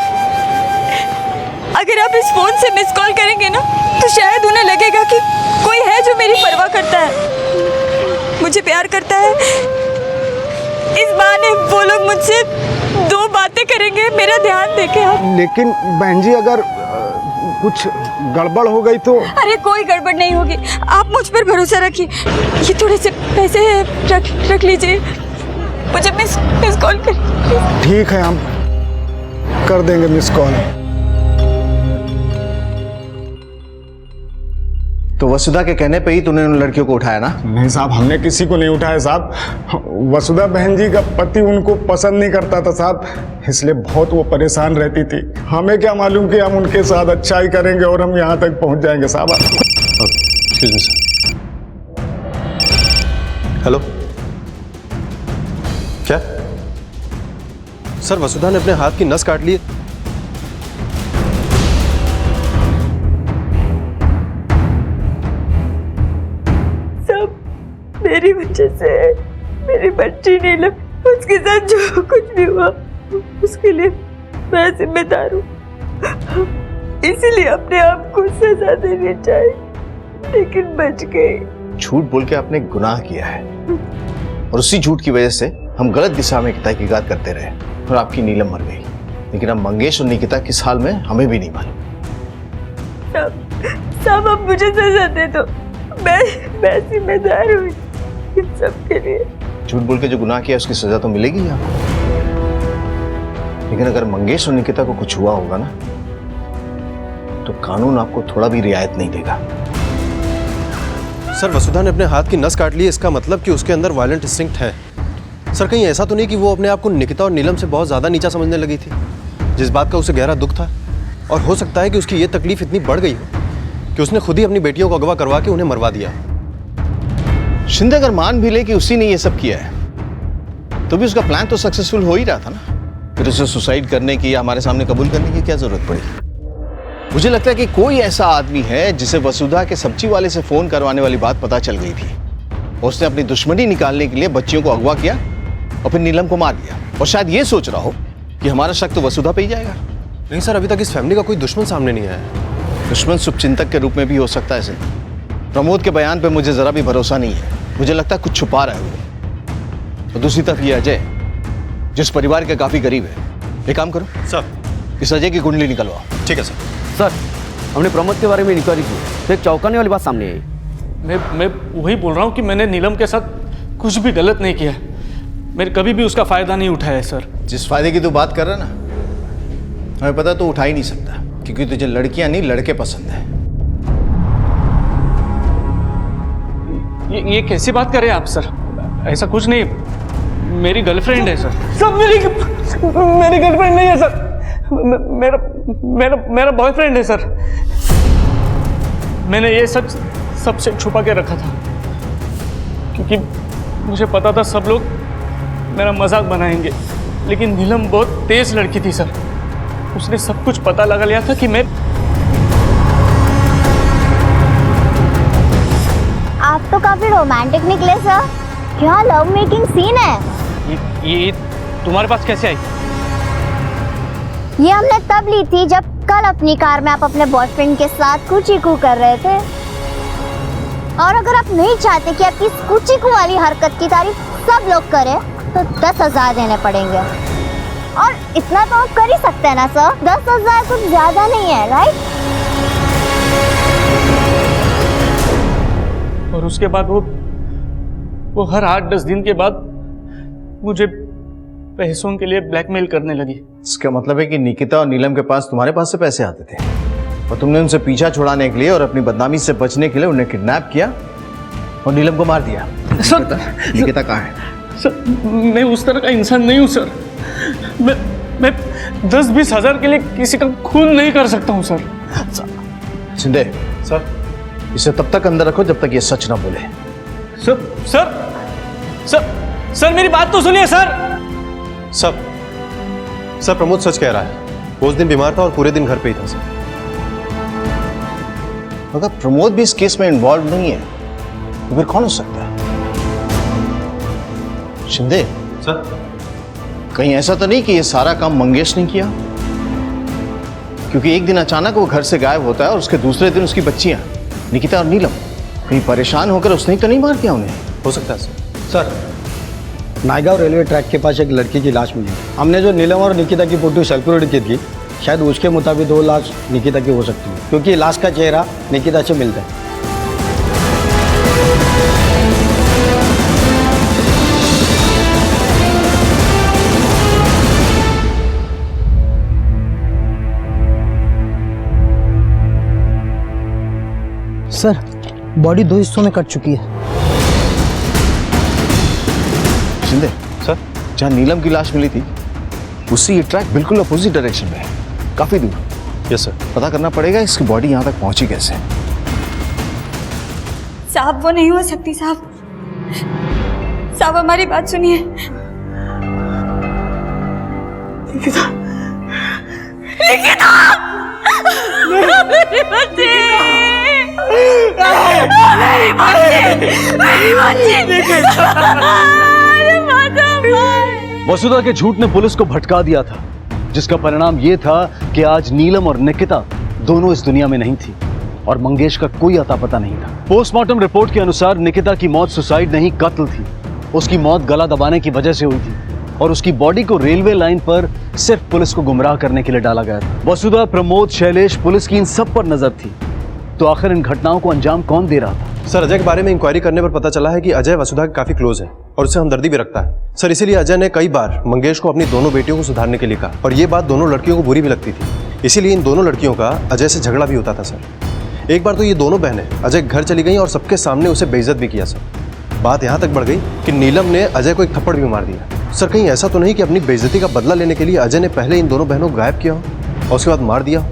अगर आप इस फोन से मिस कॉल करेंगे ना, तो शायद उन्हें लगेगा कि कोई है जो मेरी परवाह करता है, मुझे प्यार करता है। इस बहाने वो लोग मुझसे 2 बातें करेंगे, मेरा ध्यान देके आप। लेकिन बहन जी अगर कुछ गड़बड़ हो गई तो? अरे कोई गड़बड़ नहीं होगी, आप मुझ पर भरोसा रखिए। ये थोड़े से पैसे रख लीजिए, मुझे मिस कॉल कर। ठीक है, हम कर देंगे मिस कॉल। तो वसुधा के कहने पे ही तूने उन लड़कियों को उठाया ना? नहीं साहब, हमने किसी को नहीं उठाया साहब। वसुधा बहन जी का पति उनको पसंद नहीं करता था साहब, इसलिए बहुत वो परेशान रहती थी। हमें क्या मालूम कि हम उनके साथ अच्छाई करेंगे और हम यहाँ तक पहुँच जाएंगे साहब। Excuse me sir. हेलो, क्या सर वसुधा ने अपने हाथ की नस काट ली? मेरी वजह से मेरी बच्ची नीलम, उसके साथ जो कुछ भी हुआ उसके लिए मैं जिम्मेदार हूँ, इसीलिए अपने आप को सजा देनी चाहिए, लेकिन बच गई। झूठ बोल के आपने गुनाह किया है, और उसी झूठ की वजह से हम गलत दिशा में तहकीकात करते रहे और आपकी नीलम मर गई। लेकिन अब मंगेश और निकिता किस हाल में हमें भी नहीं मालूम। साहब अब मुझे सजा दे दो, मैं जिम्मेदार हूँ इन सब के लिए। झूठ बोल के जो गुनाह किया उसकी सजा तो मिलेगी आपको, लेकिन अगर मंगेश और निकिता को कुछ हुआ होगा ना, तो कानून आपको थोड़ा भी रियायत नहीं देगा। सर वसुधा ने अपने हाथ की नस काट ली, इसका मतलब कि उसके अंदर वायलेंट इंस्टिंक्ट है। सर कहीं ऐसा तो नहीं कि वो अपने आप को निकिता और नीलम से बहुत ज्यादा नीचा समझने लगी थी, जिस बात का उसे गहरा दुख था, और हो सकता है कि उसकी ये तकलीफ इतनी बढ़ गई हो कि उसने खुद ही अपनी बेटियों को अगवा करवा के उन्हें मरवा दिया। शिंदे अगर मान भी ले कि उसी ने ये सब किया है, तो भी उसका प्लान तो सक्सेसफुल हो ही रहा था ना। फिर उसे सुसाइड करने की या हमारे सामने कबूल करने की क्या जरूरत पड़ी? मुझे लगता है कि कोई ऐसा आदमी है जिसे वसुधा के सब्जी वाले से फोन करवाने वाली बात पता चल गई थी, और उसने अपनी दुश्मनी निकालने के लिए बच्चियों को अगवा किया और फिर नीलम को मार दिया, और शायद ये सोच रहा हो कि हमारा शक तो वसुधा पे ही जाएगा। नहीं सर, अभी तक इस फैमिली का कोई दुश्मन सामने नहीं आया। दुश्मन शुभचिंतक के रूप में भी हो सकता है। प्रमोद के बयान पे मुझे जरा भी भरोसा नहीं है, मुझे लगता है कुछ छुपा रहा है वो। और दूसरी तरफ ये अजय, जिस परिवार के काफी करीब है। एक काम करो सर, इस अजय की कुंडली निकलवाओ। ठीक है सर। सर, हमने प्रमोद के बारे में इंक्वायरी की तो एक चौंकाने वाली बात सामने आई। मैं वही बोल रहा हूँ कि मैंने नीलम के साथ कुछ भी गलत नहीं किया। मैंने कभी भी उसका फायदा नहीं उठाया है सर। जिस फायदे की तू बात कर रहा ना, हमें पता तो उठा ही नहीं सकता, क्योंकि तुझे लड़कियां नहीं लड़के पसंद है। ये कैसी बात कर रहे हैं आप सर? ऐसा कुछ नहीं, मेरी गर्लफ्रेंड है सर। सर मेरी गर्लफ्रेंड नहीं है सर, मेरा बॉयफ्रेंड है सर। मैंने ये सच सबसे छुपा के रखा था, क्योंकि मुझे पता था सब लोग मेरा मजाक बनाएंगे। लेकिन नीलम बहुत तेज लड़की थी सर, उसने सब कुछ पता लगा लिया था कि मैं। आप तो काफी रोमांटिक निकले सर, क्या लव मेकिंग सीन है? ये तुम्हारे पास कैसे आई? ये हमने तब ली थी जब कल अपनी कार में आप अपने बॉयफ्रेंड के साथ कुची-कू कर रहे थे। और अगर आप नहीं चाहते कि आपकी कुची-कू वाली हरकत की तारीफ सब लोग करें तो 10,000 देने पड़ेंगे। और इतना तो आप कर ही सकते हैं ना सर, 10,000 कुछ ज्यादा नहीं है, राइट? और उसके बाद वो हर 8-10 दिन के बाद मुझे पैसों के लिए ब्लैकमेल करने लगी। इसका मतलब है कि निकिता और नीलम के पास तुम्हारे पास से पैसे आते थे और तुमने उनसे पीछा छुड़ाने के लिए और अपनी बदनामी से बचने के लिए उन्हें किडनैप किया और नीलम को मार दिया। सर, निकिता कहाँ है? सर, मैं उस तरह का इंसान नहीं हूँ सर। मैं 10-20 हजार के लिए किसी का खून नहीं कर सकता हूँ सर। शिंदे सर, इसे तब तक अंदर रखो जब तक ये सच ना बोले। सर सर सर सर मेरी बात तो सुनिए सर। सर प्रमोद सच कह रहा है, वो उस दिन बीमार था और पूरे दिन घर पे ही था सर। मगर प्रमोद भी इस केस में इन्वॉल्व नहीं है, तो फिर कौन हो सकता है? शिंदे सर, कहीं ऐसा तो नहीं कि ये सारा काम मंगेश ने किया? क्योंकि एक दिन अचानक वो घर से गायब होता है और उसके दूसरे दिन उसकी बच्चियां निकिता और नीलम, कहीं परेशान होकर उसने तो नहीं मार दिया उन्हें? हो सकता है sir. Sir, Naigaon railway track के पास एक लड़की की लाश मिली। हमने जो नीलम और निकिता की फोटो सर्कुलेट की थी, शायद उसके मुताबिक वो लाश निकिता की हो सकती है, क्योंकि लाश का चेहरा निकिता से मिलता है। सर, बॉडी 2 हिस्सों में कट चुकी है। शिंदे सर, जहाँ नीलम की लाश मिली थी उससे ये ट्रैक बिल्कुल अपोजिट डायरेक्शन में है, काफी दूर। Yes sir. पता करना पड़ेगा इसकी बॉडी यहाँ तक पहुंची कैसे। साहब वो नहीं हो सकती साहब। साहब हमारी बात सुनिए। निकिता, निकिता, मेरी बच्ची, मेरी बच्ची, मेरी बच्ची। वसुधा के झूठ ने पुलिस को भटका दिया था, जिसका परिणाम यह था कि आज नीलम और निकिता दोनों इस दुनिया में नहीं थी और मंगेश का कोई अता पता नहीं था। पोस्टमार्टम रिपोर्ट के अनुसार निकिता की मौत सुसाइड नहीं, कत्ल थी। उसकी मौत गला दबाने की वजह से हुई थी और उसकी बॉडी को रेलवे लाइन पर सिर्फ पुलिस को गुमराह करने के लिए डाला गया था। वसुधा, प्रमोद, शैलेश, पुलिस की इन सब पर नजर थी। तो आखिर इन घटनाओं को अंजाम कौन दे रहा था? सर, अजय के बारे में इंक्वायरी करने पर पता चला है कि अजय वसुधा के काफी क्लोज है और उससे हमदर्दी भी रखता है सर। इसीलिए अजय ने कई बार मंगेश को अपनी दोनों बेटियों को सुधारने के लिए कहा और ये बात दोनों लड़कियों को बुरी भी लगती थी। इसीलिए इन दोनों लड़कियों का अजय से झगड़ा भी होता था सर। एक बार तो ये दोनों बहनें अजय घर चली गई और सबके सामने उसे बेइज्जत भी किया सर। बात यहाँ तक बढ़ गई कि नीलम ने अजय को एक थप्पड़ भी मार दिया। सर, कहीं ऐसा तो नहीं कि अपनी बेइज्जती का बदला लेने के लिए अजय ने पहले इन दोनों बहनों को गायब किया हो और उसके बाद मार दिया हो?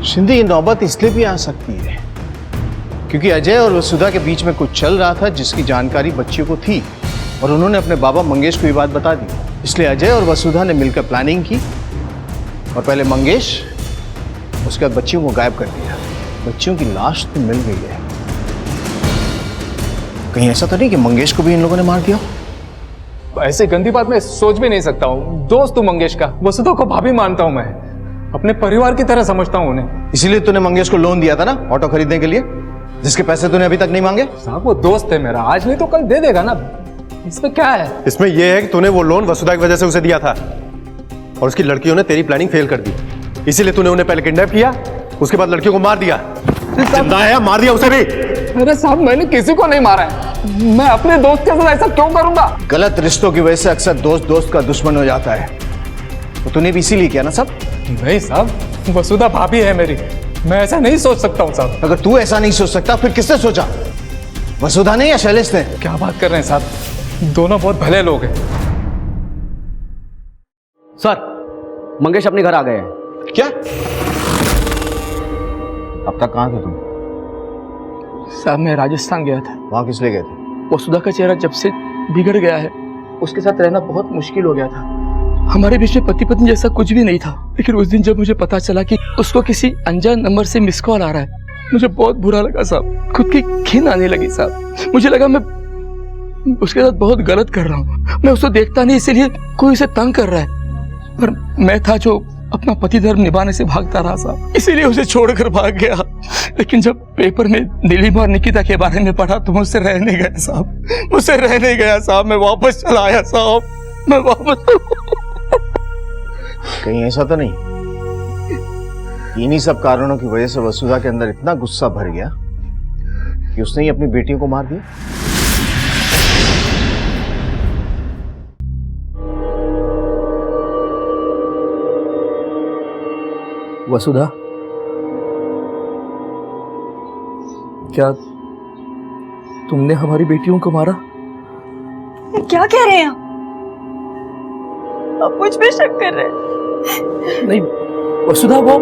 शिंदे, ये नौबत इसलिए भी आ सकती है क्योंकि अजय और वसुधा के बीच में कुछ चल रहा था जिसकी जानकारी बच्चियों को थी और उन्होंने अपने बाबा मंगेश को ये बात बता दी। इसलिए अजय और वसुधा ने मिलकर प्लानिंग की और पहले मंगेश, उसके बाद बच्चियों को गायब कर दिया। बच्चियों की लाश तो मिल गई है, कहीं ऐसा तो नहीं कि मंगेश को भी इन लोगों ने मार दिया? ऐसे गंदी बात मैं सोच भी नहीं सकता हूँ। दोस्त हूँ मंगेश का, वसुधा को भाभी मानता हूँ, मैं अपने परिवार की तरह समझता हूँ उन्हें। इसीलिए तूने मंगेश को लोन दिया था ना ऑटो खरीदने के लिए, जिसके पैसे तूने अभी तक नहीं मांगे? साहब, वो दोस्त है मेरा, आज नहीं तो कल दे देगा ना। इसमें क्या है? इसमें यह है कि तूने वो लोन वसुधा की वजह से उसे दिया था और उसकी लड़कियों ने तेरी प्लानिंग फेल कर दी। इसीलिए तूने उन्हें पहले किडनैप किया, उसके बाद लड़कियों को मार दिया। जिंदा है या मार दिया उसे भी? अरे साहब मैंने किसी को नहीं मारा है, मैं अपने दोस्त के साथ ऐसा क्यों करूंगा? गलत रिश्तों की वजह से अक्सर दोस्त दोस्त का दुश्मन हो जाता है। तो तूने भी इसीलिए किया ना सब? नहीं साहब, वसुधा भाभी है मेरी, मैं ऐसा नहीं सोच सकता हूँ साहब। अगर तू ऐसा नहीं सोच सकता फिर किसने सोचा? वसुधा ने या शैलेश ने? क्या बात कर रहे हैं साहब, दोनों बहुत भले लोग हैं। सर मंगेश अपने घर आ गए हैं। क्या? अब तक कहाँ थे तुम? साहब मैं राजस्थान गया था। वहां किस लिए गए थे? वसुधा का चेहरा जब से बिगड़ गया है, उसके साथ रहना बहुत मुश्किल हो गया था। हमारे बीच में पति पत्नी जैसा कुछ भी नहीं था, लेकिन उस दिन जब मुझे पता चला कि उसको किसी अनजान नंबर से मिस कॉल आ रहा है, मुझे बहुत बुरा लगा साहब। खुद की घिन आने लगी साहब। मुझे लगा मैं उसके साथ बहुत गलत कर रहा हूँ। मैं उसको देखता नहीं, इसीलिए कोई उसे तंग कर रहा है, पर मैं था जो अपना पति धर्म निभाने से भागता रहा साहब, इसीलिए उसे छोड़कर भाग गया। लेकिन जब पेपर में नीलिमा और निकिता के बारे में पढ़ा तो मुझसे रह नहीं गया साहब, मुझसे रह नहीं गया साहब। मैं वापस चला आया साहब, मैं वापस। कहीं ऐसा तो नहीं इन्हीं सब कारणों की वजह से वसुधा के अंदर इतना गुस्सा भर गया कि उसने ही अपनी बेटियों को मार दिया? वसुधा, क्या तुमने हमारी बेटियों को मारा? क्या कह रहे हैं आप मुझ पे शक कर रहे हैं? नहीं वसुधा, वो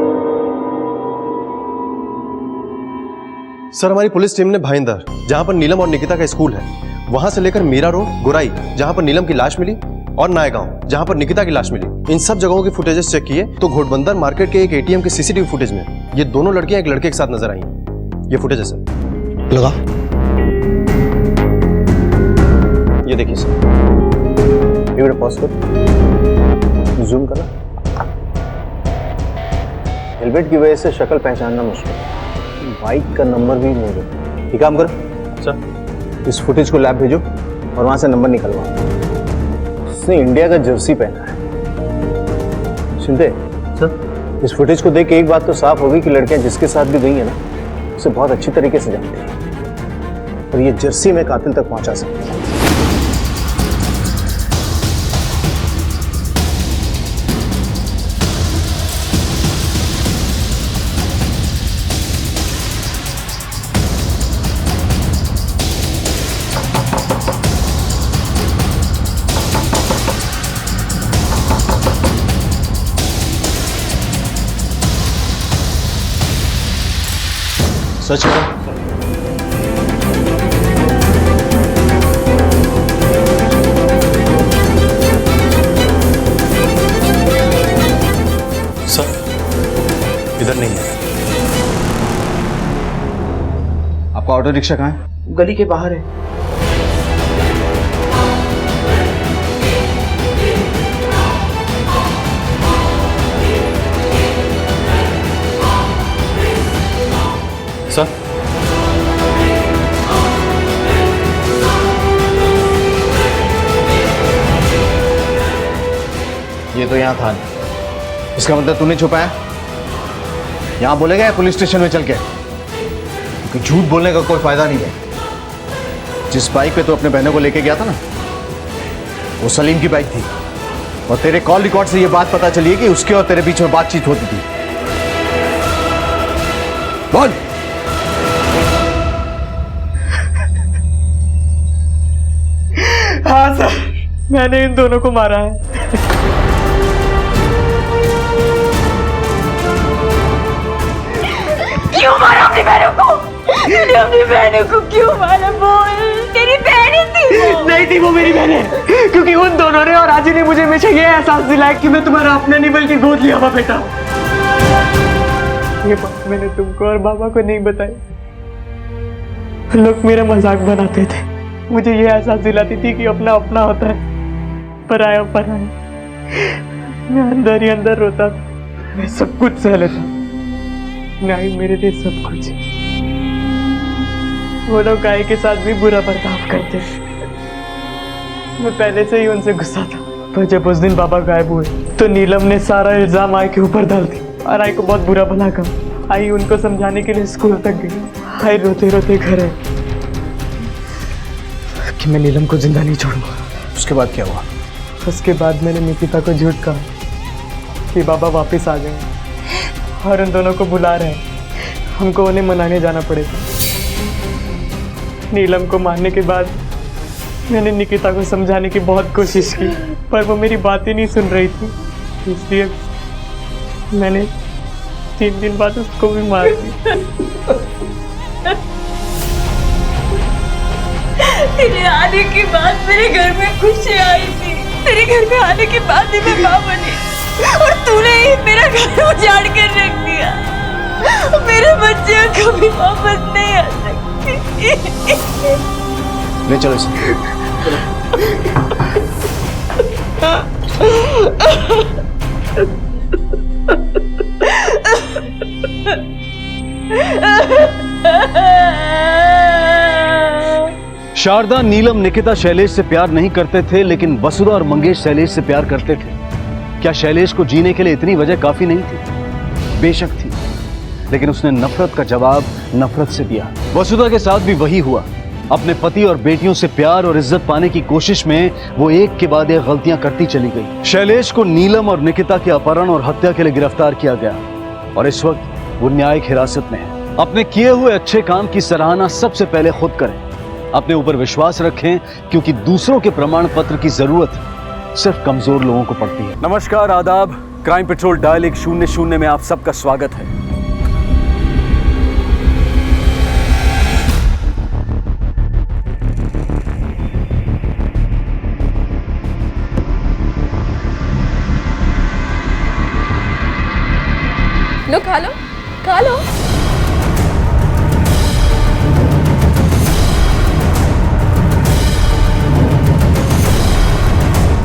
सर हमारी पुलिस टीम ने भाईंदर, जहां पर नीलम और निकिता का स्कूल है, वहां से लेकर मीरा रोड, गुराई, जहां पर नीलम की लाश मिली, और नायगांव, जहां पर निकिता की लाश मिली, इन सब जगहों की फुटेजेस चेक किए तो घोड़बंदर मार्केट के एक एटीएम के सीसीटीवी फुटेज में ये दोनों लड़कियां एक लड़के के साथ नजर आई हैं। ये फुटेज है सर। लगा? ये देखिए सर। ये पॉज कर, जूम करो। हेलमेट की वजह से शक्ल पहचानना मुश्किल है, बाइक का नंबर भी नहीं है। ये काम करो सर, इस फुटेज को लैब भेजो और वहां से नंबर निकलवाओ। उसने इंडिया का जर्सी पहना है। सुनते सर, इस फुटेज को देख के एक बात तो साफ होगी कि लड़कियां जिसके साथ भी गई है ना, उसे बहुत अच्छी तरीके से जानती है और ये जर्सी में कातिल तक पहुंचा सकती है। सच करो। सर इधर नहीं है। आपका ऑटो रिक्शा कहाँ है? गली के बाहर है। सर ये तो यहाँ था नहीं। इसका मतलब तूने छुपाया? यहाँ बोलेगा या पुलिस स्टेशन में चल के? क्योंकि झूठ बोलने का कोई फायदा नहीं है। जिस बाइक पे तू अपने बहनों को लेके गया था ना, वो सलीम की बाइक थी और तेरे कॉल रिकॉर्ड से ये बात पता चली है कि उसके और तेरे बीच में बातचीत होती थी। बोल। हाँ सर, मैंने इन दोनों को मारा है। क्यों मारा अपनी बहनों को? तूने अपनी बहनों को क्यों मारा? बोल, तेरी बहनें थी वो। नहीं थी वो मेरी बहनें, क्योंकि उन दोनों ने और आजी ने मुझे हमेशा ये एहसास दिलाया कि मैं तुम्हारा अपना नहीं बल्कि गोद लिया हुआ बेटा। ये बात मैंने तुमको और बाबा को नहीं बताई। लोग मेरा मजाक बनाते थे, मुझे ये एहसास दिलाती थी कि अपना अपना होता है, पराया पराया। मैं अंदर ही अंदर रोता था। मैं सब कुछ सह लेता, नहीं मेरे लिए सब कुछ। वो लोग गाय के साथ भी बुरा बर्ताव करते। मैं पहले से ही उनसे गुस्सा था, पर जब उस दिन बाबा गायब हुए तो नीलम ने सारा इल्जाम आय के ऊपर डाल दी। और आई को बहुत बुरा भला कहा। आई उनको समझाने के लिए स्कूल तक गई। आई रोते रोते घर है कि मैं नीलम को जिंदा नहीं छोड़ूंगा। उसके बाद क्या हुआ? उसके बाद मैंने निकिता को झूठ कहा कि बाबा वापस आ गए और उन दोनों को बुला रहे हैं। हमको उन्हें मनाने जाना पड़ेगा। नीलम को मारने के बाद मैंने निकिता को समझाने की बहुत कोशिश की, पर वो मेरी बात ही नहीं सुन रही थी। इसलिए मैंने 3 दिन बाद उसको भी मार दिया। तेरे आने के बाद मेरे घर में खुशी आई थी। तेरे घर में आने के बाद ही मैं माँ बनी, और तूने ही मेरा घर उजाड़ कर रख दिया। मेरे बच्चे कभी वापस नहीं आ सकते। ले चलो इसे। शारदा, नीलम, निकिता शैलेश से प्यार नहीं करते थे, लेकिन वसुधा और मंगेश शैलेश से प्यार करते थे। क्या शैलेश को जीने के लिए इतनी वजह काफी नहीं थी? बेशक थी, लेकिन उसने नफरत का जवाब नफरत से दिया। वसुधा के साथ भी वही हुआ। अपने पति और बेटियों से प्यार और इज्जत पाने की कोशिश में वो एक के बाद एक गलतियां करती चली गई। शैलेश को नीलम और निकिता के अपहरण और हत्या के लिए गिरफ्तार किया गया और इस वक्त वो न्यायिक हिरासत में है। अपने किए हुए अच्छे काम की सराहना सबसे पहले खुद करें। अपने ऊपर विश्वास रखें, क्योंकि दूसरों के प्रमाण पत्र की जरूरत सिर्फ कमजोर लोगों को पड़ती है। नमस्कार, आदाब। क्राइम पेट्रोल डायल 100 में आप सबका स्वागत है। लो खा लो, खा लो।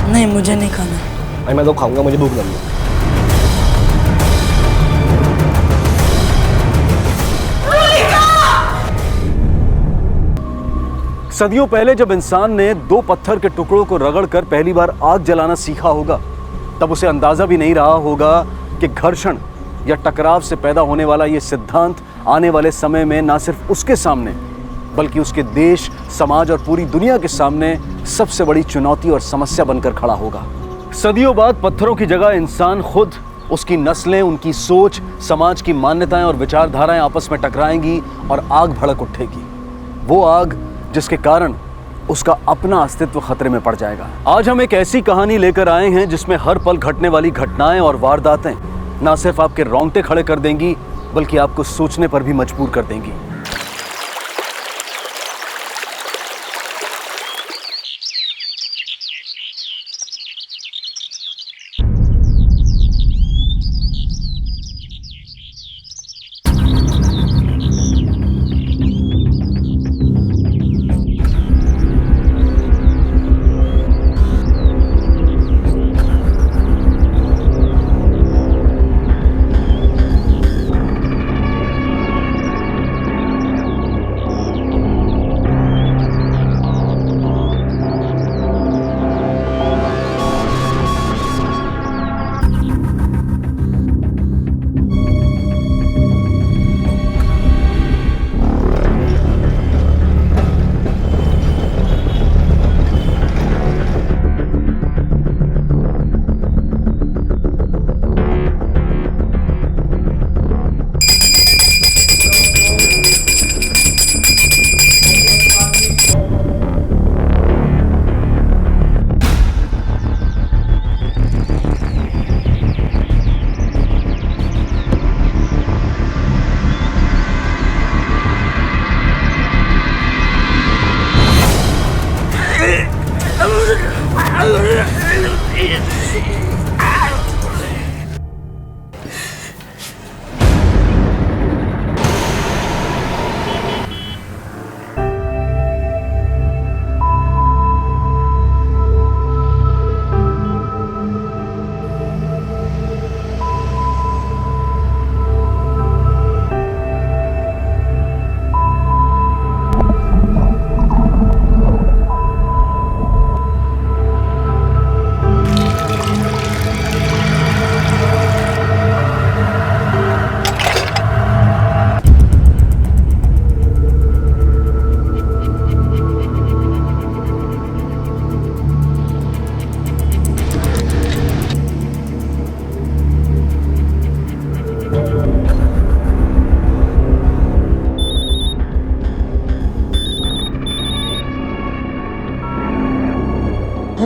नहीं, मुझे नहीं खाना। मैं तो खाऊंगा, मुझे भूख लगी है। सदियों पहले जब इंसान ने 2 पत्थर के टुकड़ों को रगड़कर पहली बार आग जलाना सीखा होगा, तब उसे अंदाजा भी नहीं रहा होगा कि घर्षण या टकराव से पैदा होने वाला ये सिद्धांत आने वाले समय में ना सिर्फ उसके सामने, बल्कि उसके देश, समाज और पूरी दुनिया के सामने सबसे बड़ी चुनौती और समस्या बनकर खड़ा होगा। सदियों बाद पत्थरों की जगह इंसान खुद, उसकी नस्लें, उनकी सोच, समाज की मान्यताएं और विचारधाराएं आपस में टकराएंगी और आग भड़क उठेगी। वो आग जिसके कारण उसका अपना अस्तित्व खतरे में पड़ जाएगा। आज हम एक ऐसी कहानी लेकर आए हैं जिसमें हर पल घटने वाली घटनाएं और वारदातें ना सिर्फ आपके रोंगटे खड़े कर देंगी, बल्कि आपको सोचने पर भी मजबूर कर देंगी।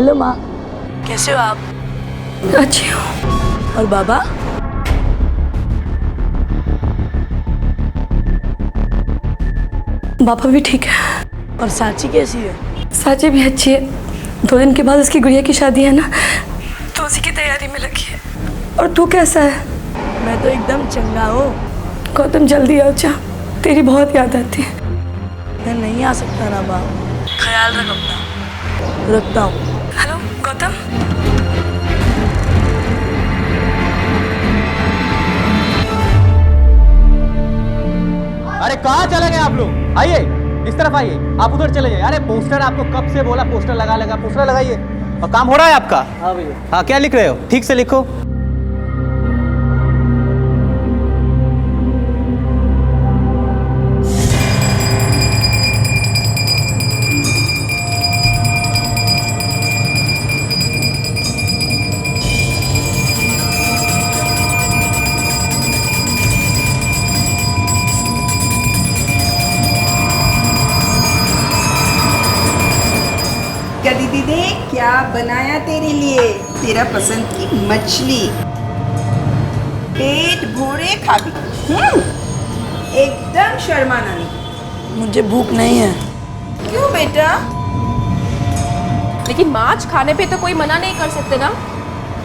हेलो माँ, कैसे हो आप? अच्छी हूँ। और बाबा? बाबा भी ठीक है। और साची कैसी है? साची भी अच्छी है। 2 दिन के बाद उसकी गुड़िया की शादी है ना, तो उसी की तैयारी में लगी है। और तू कैसा है? मैं तो एकदम चंगा हूँ। गौतम जल्दी आओ, जा, तेरी बहुत याद आती है। मैं नहीं आ सकता ना बाप, ख्याल रख अपना। रखता हूँ। हेलो गौतम। अरे कहाँ चले गए आप लोग? आइए, इस तरफ आइए। आप उधर चले जाइए। अरे पोस्टर, आपको कब से बोला पोस्टर लगा पोस्टर लगाइए। और काम हो रहा है आपका? हाँ भैया। हाँ, क्या लिख रहे हो? ठीक से लिखो। क्या दीदी ने क्या बनाया तेरे लिए? तेरा पसंद की मछली, पेट भरे खा भी। एकदम शर्माना नहीं। मुझे भूख नहीं है। क्यों बेटा? लेकिन माछ खाने पे तो कोई मना नहीं कर सकते ना।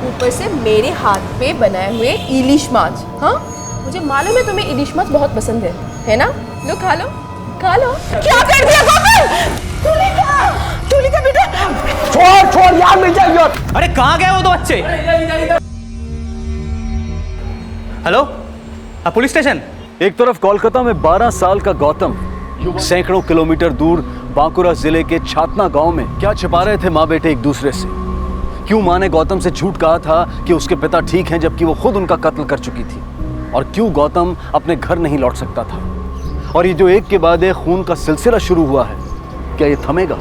ऊपर से मेरे हाथ पे बनाए हुए इलिश माछ। हाँ, मुझे मालूम है तुम्हें इलिश माछ बहुत पसंद है ना? लो खा लो, खा लो। क्या कर दिया गौतम? तुलिका बेटा, छोड़ यार, मिल जाएगी। और अरे कहाँ गए वो 2 बच्चे? Hello, police station. एक तरफ कोलकाता में 12 साल का गौतम सैकड़ों किलोमीटर दूर बांकुरा जिले के छातना गांव में क्या छिपा रहे थे माँ बेटे एक दूसरे से? क्यों माँ ने गौतम से झूठ कहा था कि उसके पिता ठीक हैं, जबकि वो खुद उनका कत्ल कर चुकी थी? और क्यों गौतम अपने घर नहीं लौट सकता था? और ये जो एक के बाद एक खून का सिलसिला शुरू हुआ है, क्या ये थमेगा?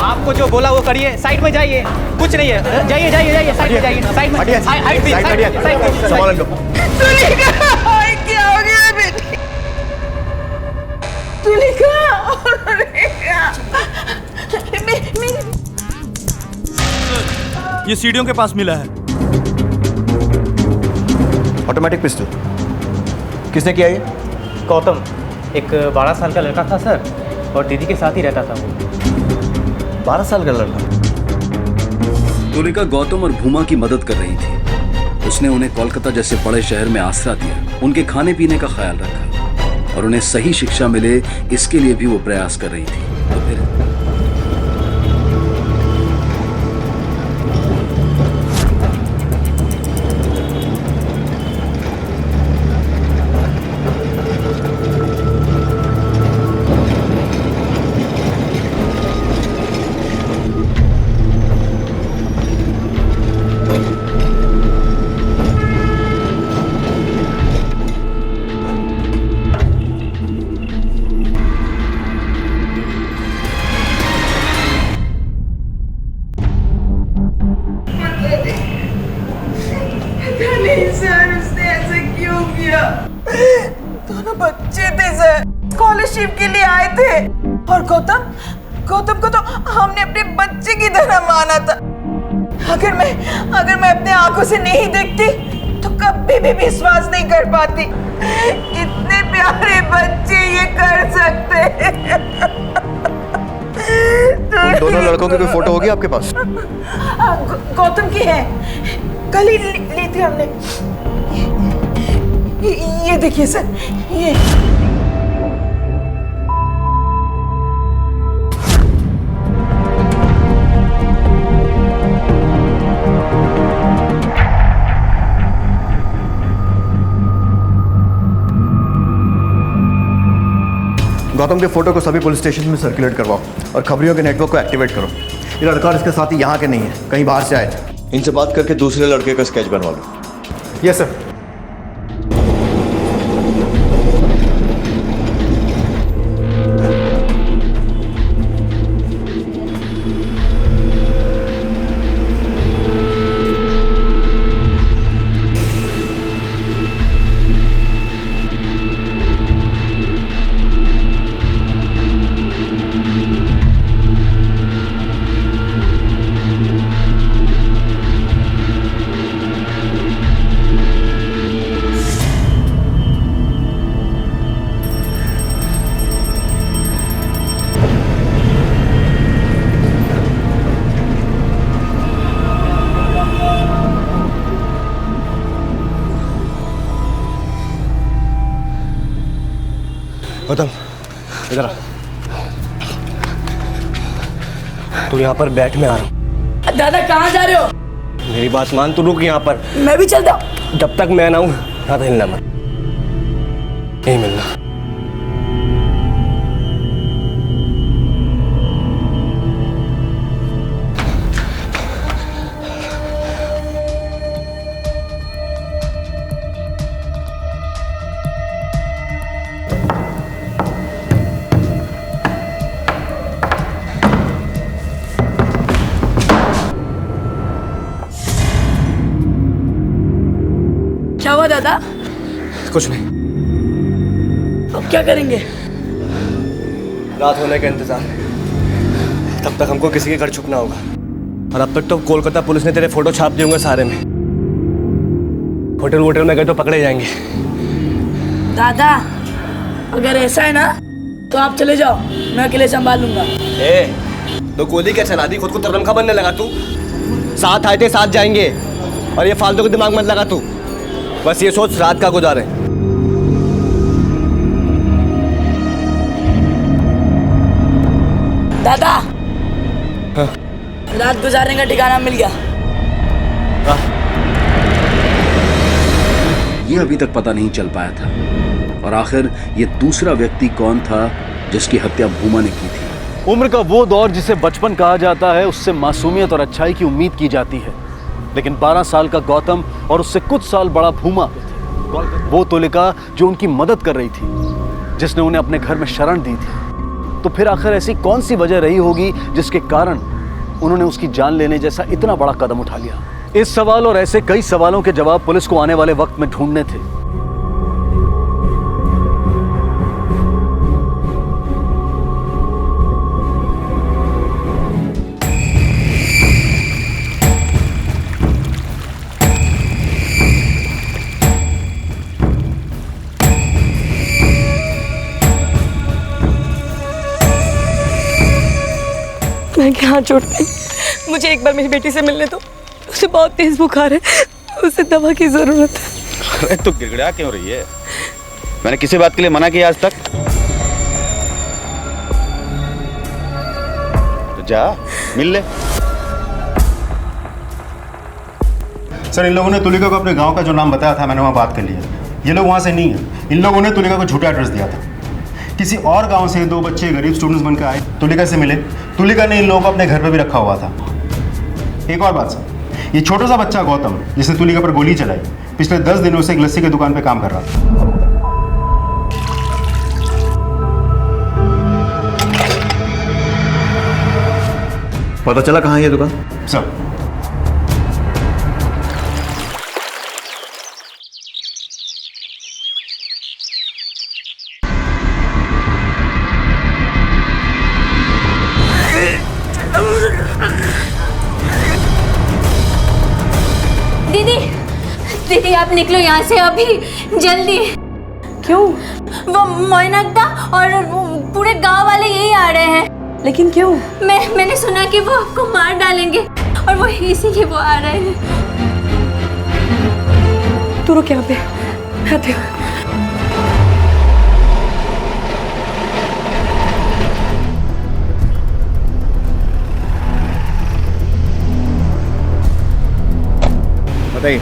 आपको जो बोला वो करिए। साइड में जाइए, कुछ नहीं है। जाइए साइड में जाइए। साइड में संभाल लो। क्या हो गया बेटी? तुलिका, ये सीढ़ियों के पास मिला है। ऑटोमेटिक पिस्टल किसने किया ये? गौतम, एक 12 साल का लड़का था सर, और दीदी के साथ ही रहता था वो। 12 साल का लड़का? तुलिका गौतम और भूमा की मदद कर रही थी। उसने उन्हें कोलकाता जैसे बड़े शहर में आसरा दिया, उनके खाने पीने का ख्याल रखा और उन्हें सही शिक्षा मिले, इसके लिए भी वो प्रयास कर रही थी। तो फिर सर, उसने ऐसा क्यों किया? दोनों बच्चे थे सर, स्कॉलरशिप के लिए आए थे। और गौतम को तो हमने अपने बच्चे की तरह माना था। अगर मैं अपने आंखों से नहीं देखती तो कभी भी विश्वास नहीं कर पाती। इतने प्यारे बच्चे ये कर सकते हैं। उन दोनों लड़कों की कोई फोटो होगी आपके पास? गौतम की है, कल ही ली थी हमने। ये देखिए सर, ये गौतम के फोटो को सभी पुलिस स्टेशन में सर्कुलेट करवाओ और खबरियों के नेटवर्क को एक्टिवेट करो। ये लड़का और इसके साथी यहाँ के नहीं है, कहीं बाहर से आए थे। इनसे बात करके दूसरे लड़के का स्केच बनवा लो। Yes sir. गौतम इधर आ। तू यहाँ पर बैठ, मैं आ रहा हूँ। दादा कहाँ जा रहे हो? मेरी बात मान, तू रुक यहाँ पर। मैं भी चलता हूँ। जब तक मैं ना हूँ यहाँ हिलना मत, नहीं मिलना। क्या हुआ दादा? कुछ नहीं। अब क्या करेंगे? रात होने का इंतजार, तब तक हमको किसी के घर छुपना होगा। और अब तक तो कोलकाता पुलिस ने तेरे फोटो छाप दिए होंगे सारे में। होटल में गए तो पकड़े जाएंगे। दादा अगर ऐसा है ना तो आप चले जाओ, मैं अकेले संभाल लूंगा। तो गोली क्या चला दी? खुद को तरनखा बनने लगा तू। साथ आए थे साथ जाएंगे, और ये फालतू के दिमाग मत लगा तू। बस ये सोच रात का गुजारे। दादा हाँ। रात गुजारने का ठिकाना मिल गया। ये अभी तक पता नहीं चल पाया था, और आखिर ये दूसरा व्यक्ति कौन था जिसकी हत्या भूमा ने की थी। उम्र का वो दौर जिसे बचपन कहा जाता है, उससे मासूमियत और अच्छाई की उम्मीद की जाती है, लेकिन 12 साल का गौतम और उससे कुछ साल बड़ा भूमा, वो तुलिका जो उनकी मदद कर रही थी, जिसने उन्हें अपने घर में शरण दी थी, तो फिर आखिर ऐसी कौन सी वजह रही होगी जिसके कारण उन्होंने उसकी जान लेने जैसा इतना बड़ा कदम उठा लिया। इस सवाल और ऐसे कई सवालों के जवाब पुलिस को आने वाले वक्त में ढूंढने थे। मैं क्या हाथ जोड़ती, मुझे एक बार मेरी बेटी से मिलने दो। उसे बहुत तेज बुखार है, उसे दवा की जरूरत है। अरे तू गिड़गिड़ा क्यों रही है? मैंने किसी बात के लिए मना किया आज तक? तो जा मिल ले। सर, इन लोगों ने तुलिका को अपने गांव का जो नाम बताया था, मैंने वहाँ बात कर लिया। ये लोग वहाँ से नहीं है। इन लोगों ने तुलिका को झूठा एड्रेस दिया था। किसी और गांव से 2 बच्चे गरीब स्टूडेंट्स बनकर आए, तुलिका से मिले। तुलिका ने इन लोगों को अपने घर पे भी रखा हुआ था। एक और बात सर, ये छोटा सा बच्चा गौतम, जिसने तुलिका पर गोली चलाई, पिछले 10 दिनों से एक लस्सी की दुकान पे काम कर रहा था। पता चला कहाँ है ये दुकान? सर, दीदी आप निकलो यहाँ से अभी, जल्दी। क्यों? वो मोइनकदा और पूरे गांव वाले यही आ रहे हैं। लेकिन क्यों? मैंने सुना कि वो आपको मार डालेंगे, और वो इसीलिए वो आ रहे हैं। तू रुक यहाँ पे, आते हो। बताइए।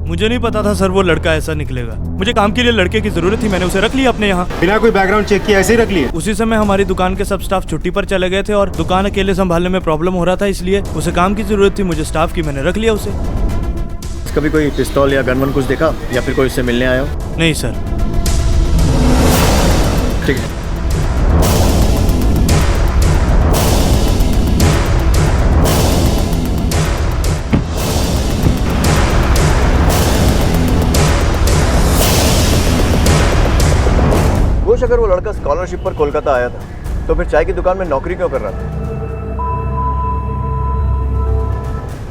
मुझे नहीं पता था सर वो लड़का ऐसा निकलेगा। मुझे काम के लिए लड़के की जरूरत थी, मैंने उसे रख लिया अपने यहाँ। बिना कोई बैकग्राउंड चेक किए ऐसे ही रख लिए? उसी समय हमारी दुकान के सब स्टाफ छुट्टी पर चले गए थे और दुकान अकेले संभालने में प्रॉब्लम हो रहा था, इसलिए उसे काम की जरूरत थी, मुझे स्टाफ की, मैंने रख लिया उसे। कभी कोई पिस्तौल या गन वन कुछ देखा, या फिर कोई उससे मिलने आया हो? नहीं सर। ठीक है। अगर वो लड़का स्कॉलरशिप पर कोलकाता आया था, तो फिर चाय की दुकान में नौकरी क्यों कर रहा था?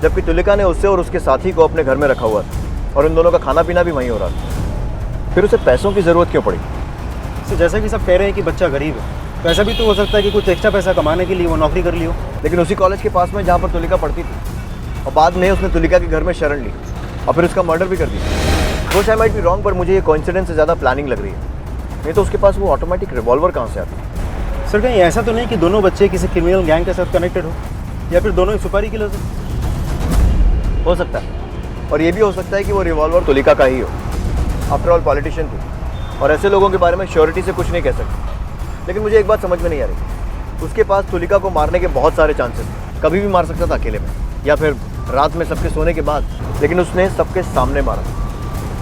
जबकि तुलिका ने उससे और उसके साथी को अपने घर में रखा हुआ था, और इन दोनों का खाना पीना भी वहीं हो रहा था। फिर उसे पैसों की जरूरत क्यों पड़ी? तो जैसा कि सब कह रहे हैं कि बच्चा गरीब है, तो ऐसा भी तो हो सकता है कि कुछ एक्स्ट्रा पैसा कमाने के लिए वो नौकरी कर ली हो। लेकिन उसी कॉलेज के पास में जहाँ पर तुलिका पढ़ती थी, और बाद में उसने तुलिका के घर में शरण ली और फिर उसका मर्डर भी कर दिया। वो शायद माइट बी रॉन्ग, पर मुझे ये कोइंसिडेंस से ज़्यादा प्लानिंग लग रही है। नहीं तो उसके पास वो ऑटोमेटिक रिवॉल्वर कहाँ से आता? सर कहीं ऐसा तो नहीं कि दोनों बच्चे किसी क्रिमिनल गैंग के साथ कनेक्टेड हो, या फिर दोनों ही सुपारी किलर्स हो सकता है, और ये भी हो सकता है कि वो रिवॉल्वर तुलिका का ही हो। आफ्टर ऑल पॉलिटिशियन थी, और ऐसे लोगों के बारे में श्योरिटी से कुछ नहीं कह सकते। लेकिन मुझे एक बात समझ में नहीं आ रही, उसके पास तुलिका को मारने के बहुत सारे चांसेस थे। कभी भी मार सकता था अकेले में, या फिर रात में सबके सोने के बाद, लेकिन उसने सबके सामने मारा,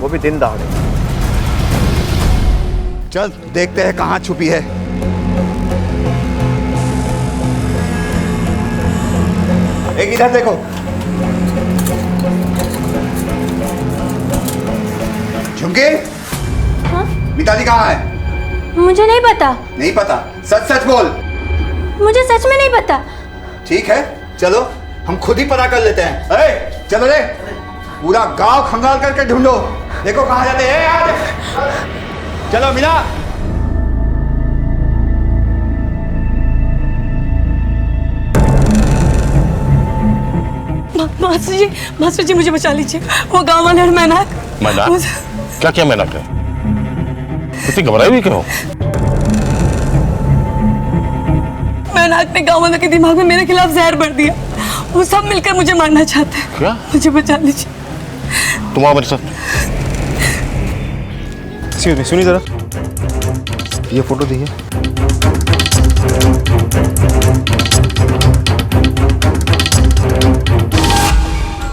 वो भी दिन दहाड़े। चल देखते हैं कहाँ छुपी है। एक इधर देखो। झुमके, हाँ? मिताली कहाँ है? मुझे नहीं पता। नहीं पता? सच सच बोल। मुझे सच में नहीं पता। ठीक है, चलो हम खुद ही पता कर लेते हैं। अरे चलो रे, पूरा गांव खंगाल करके ढूंढो, देखो कहाँ जाते हैं। आज चलो मीना। मास्टर जी मुझे बचा लीजिए, वो गांव वाले और मैनाक। क्या क्या मैनाक है? इतनी घबराई हुई क्यों? मैनाक ने गांव वालों के दिमाग में मेरे खिलाफ जहर भर दिया। वो सब मिलकर मुझे मारना चाहते हैं। क्या? मुझे बचा लीजिए। तुम आओ मेरे साथ। सुनिए जरा, ये फोटो देखिए।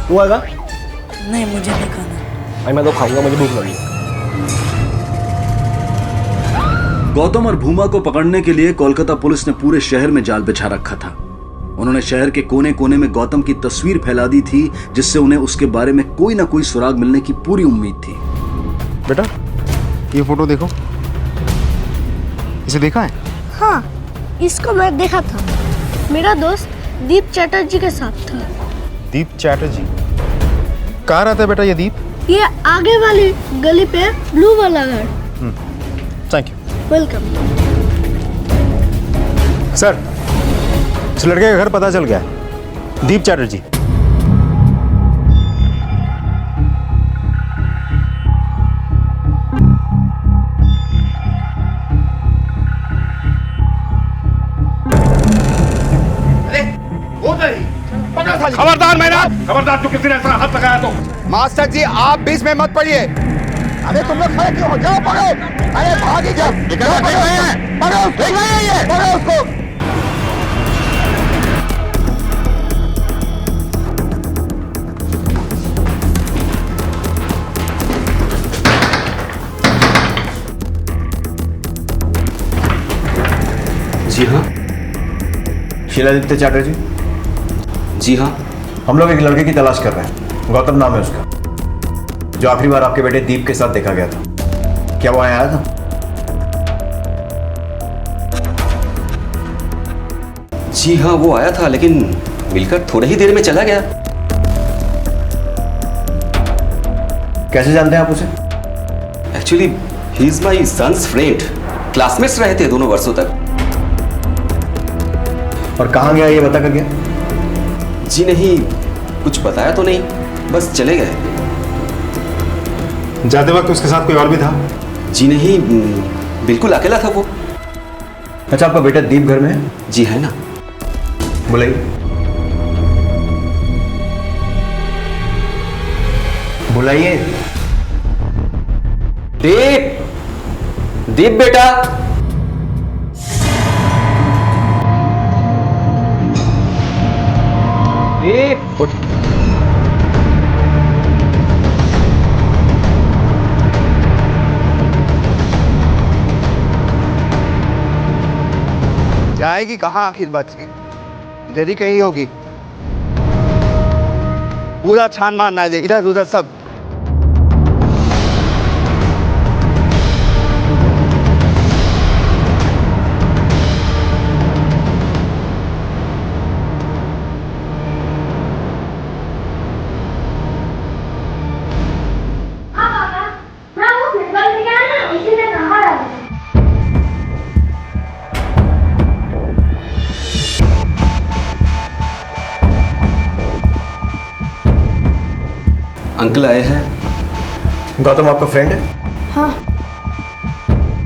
तू आएगा? नहीं, मुझे नहीं खाना। भाई मैं तो खाऊंगा, मुझे भूख लगी। गौतम और भूमा को पकड़ने के लिए कोलकाता पुलिस ने पूरे शहर में जाल बिछा रखा था। उन्होंने शहर के कोने कोने में गौतम की तस्वीर फैला दी थी, जिससे उन्हें उसके बारे में कोई ना कोई सुराग मिलने की पूरी उम्मीद थी। बेटा ये फोटो देखो, इसे देखा है? हाँ, इसको मैं देखा था। मेरा दोस्त दीप चैटर्जी के साथ था। दीप चैटर्जी? कहाँ रहता है बेटा ये दीप? ये आगे वाली गली पे ब्लू वाला घर। Thank you. वेलकम। सर, इस लड़के का घर पता चल गया है, दीप चैटर्जी। खबरदार मैना, खबरदार, तू किसी ने ऐसा हाथ लगाया तो। मास्टर जी आप बीच में मत पड़िए। अरे तुम लोग खड़े क्यों हो? जाओ पकड़ो। अरे भाग ही जाओ। पकड़ो उसको। जी हाँ, शीलादित्य चैटर्जी। जी हाँ, हम लोग एक लड़के की तलाश कर रहे हैं, गौतम नाम है उसका, जो आखिरी बार आपके बेटे दीप के साथ देखा गया था। क्या वो आया था? जी हाँ वो आया था, लेकिन मिलकर थोड़ी ही देर में चला गया। कैसे जानते हैं आप उसे? Actually he is my son's friend, classmates रहे थे दोनों वर्षों तक। और कहाँ गया ये बता कर गया? जी नहीं, कुछ बताया तो नहीं, बस चले गए। जाते वक्त उसके साथ कोई और भी था? जी नहीं, बिल्कुल अकेला था वो। अच्छा, आपका बेटा दीप घर में है? जी है ना। बुलाइए। बुलाइए। दीप, दीप बेटा। दीप उठ। जाएगी कहाँ आखिर बच के? देरी कहीं होगी। पूरा छान मारना है, इधर उधर सब। अंकल आए हैं। गौतम आपका फ्रेंड है? हाँ।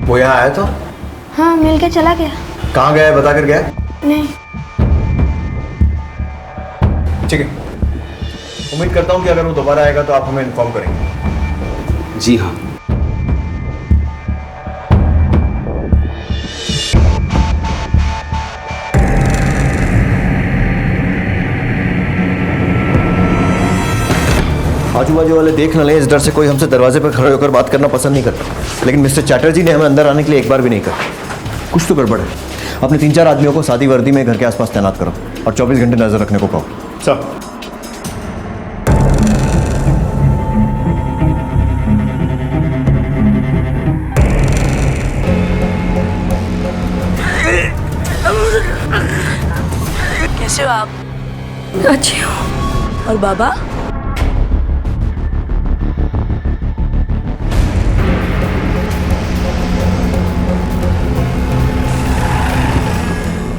वो यहाँ आया तो? हाँ, मिल के चला गया। कहाँ गया है, बता कर गया? नहीं। ठीक है, उम्मीद करता हूँ कि अगर वो दोबारा आएगा तो आप हमें इन्फॉर्म करेंगे। जी हाँ। आजू बाजू वाले देख न लें, इस डर से कोई हमसे दरवाजे पर खड़े होकर बात करना पसंद नहीं करता। लेकिन मिस्टर चैटर्जी ने हमें अंदर आने के लिए एक बार भी नहीं कहा। कुछ तो गड़बड़ है। अपने 3-4 आदमियों को सादी वर्दी में घर के आसपास तैनात करो और 24 घंटे नजर रखने को कहो। सर। कैसे हो आप? अच्छी हो। और बाबा?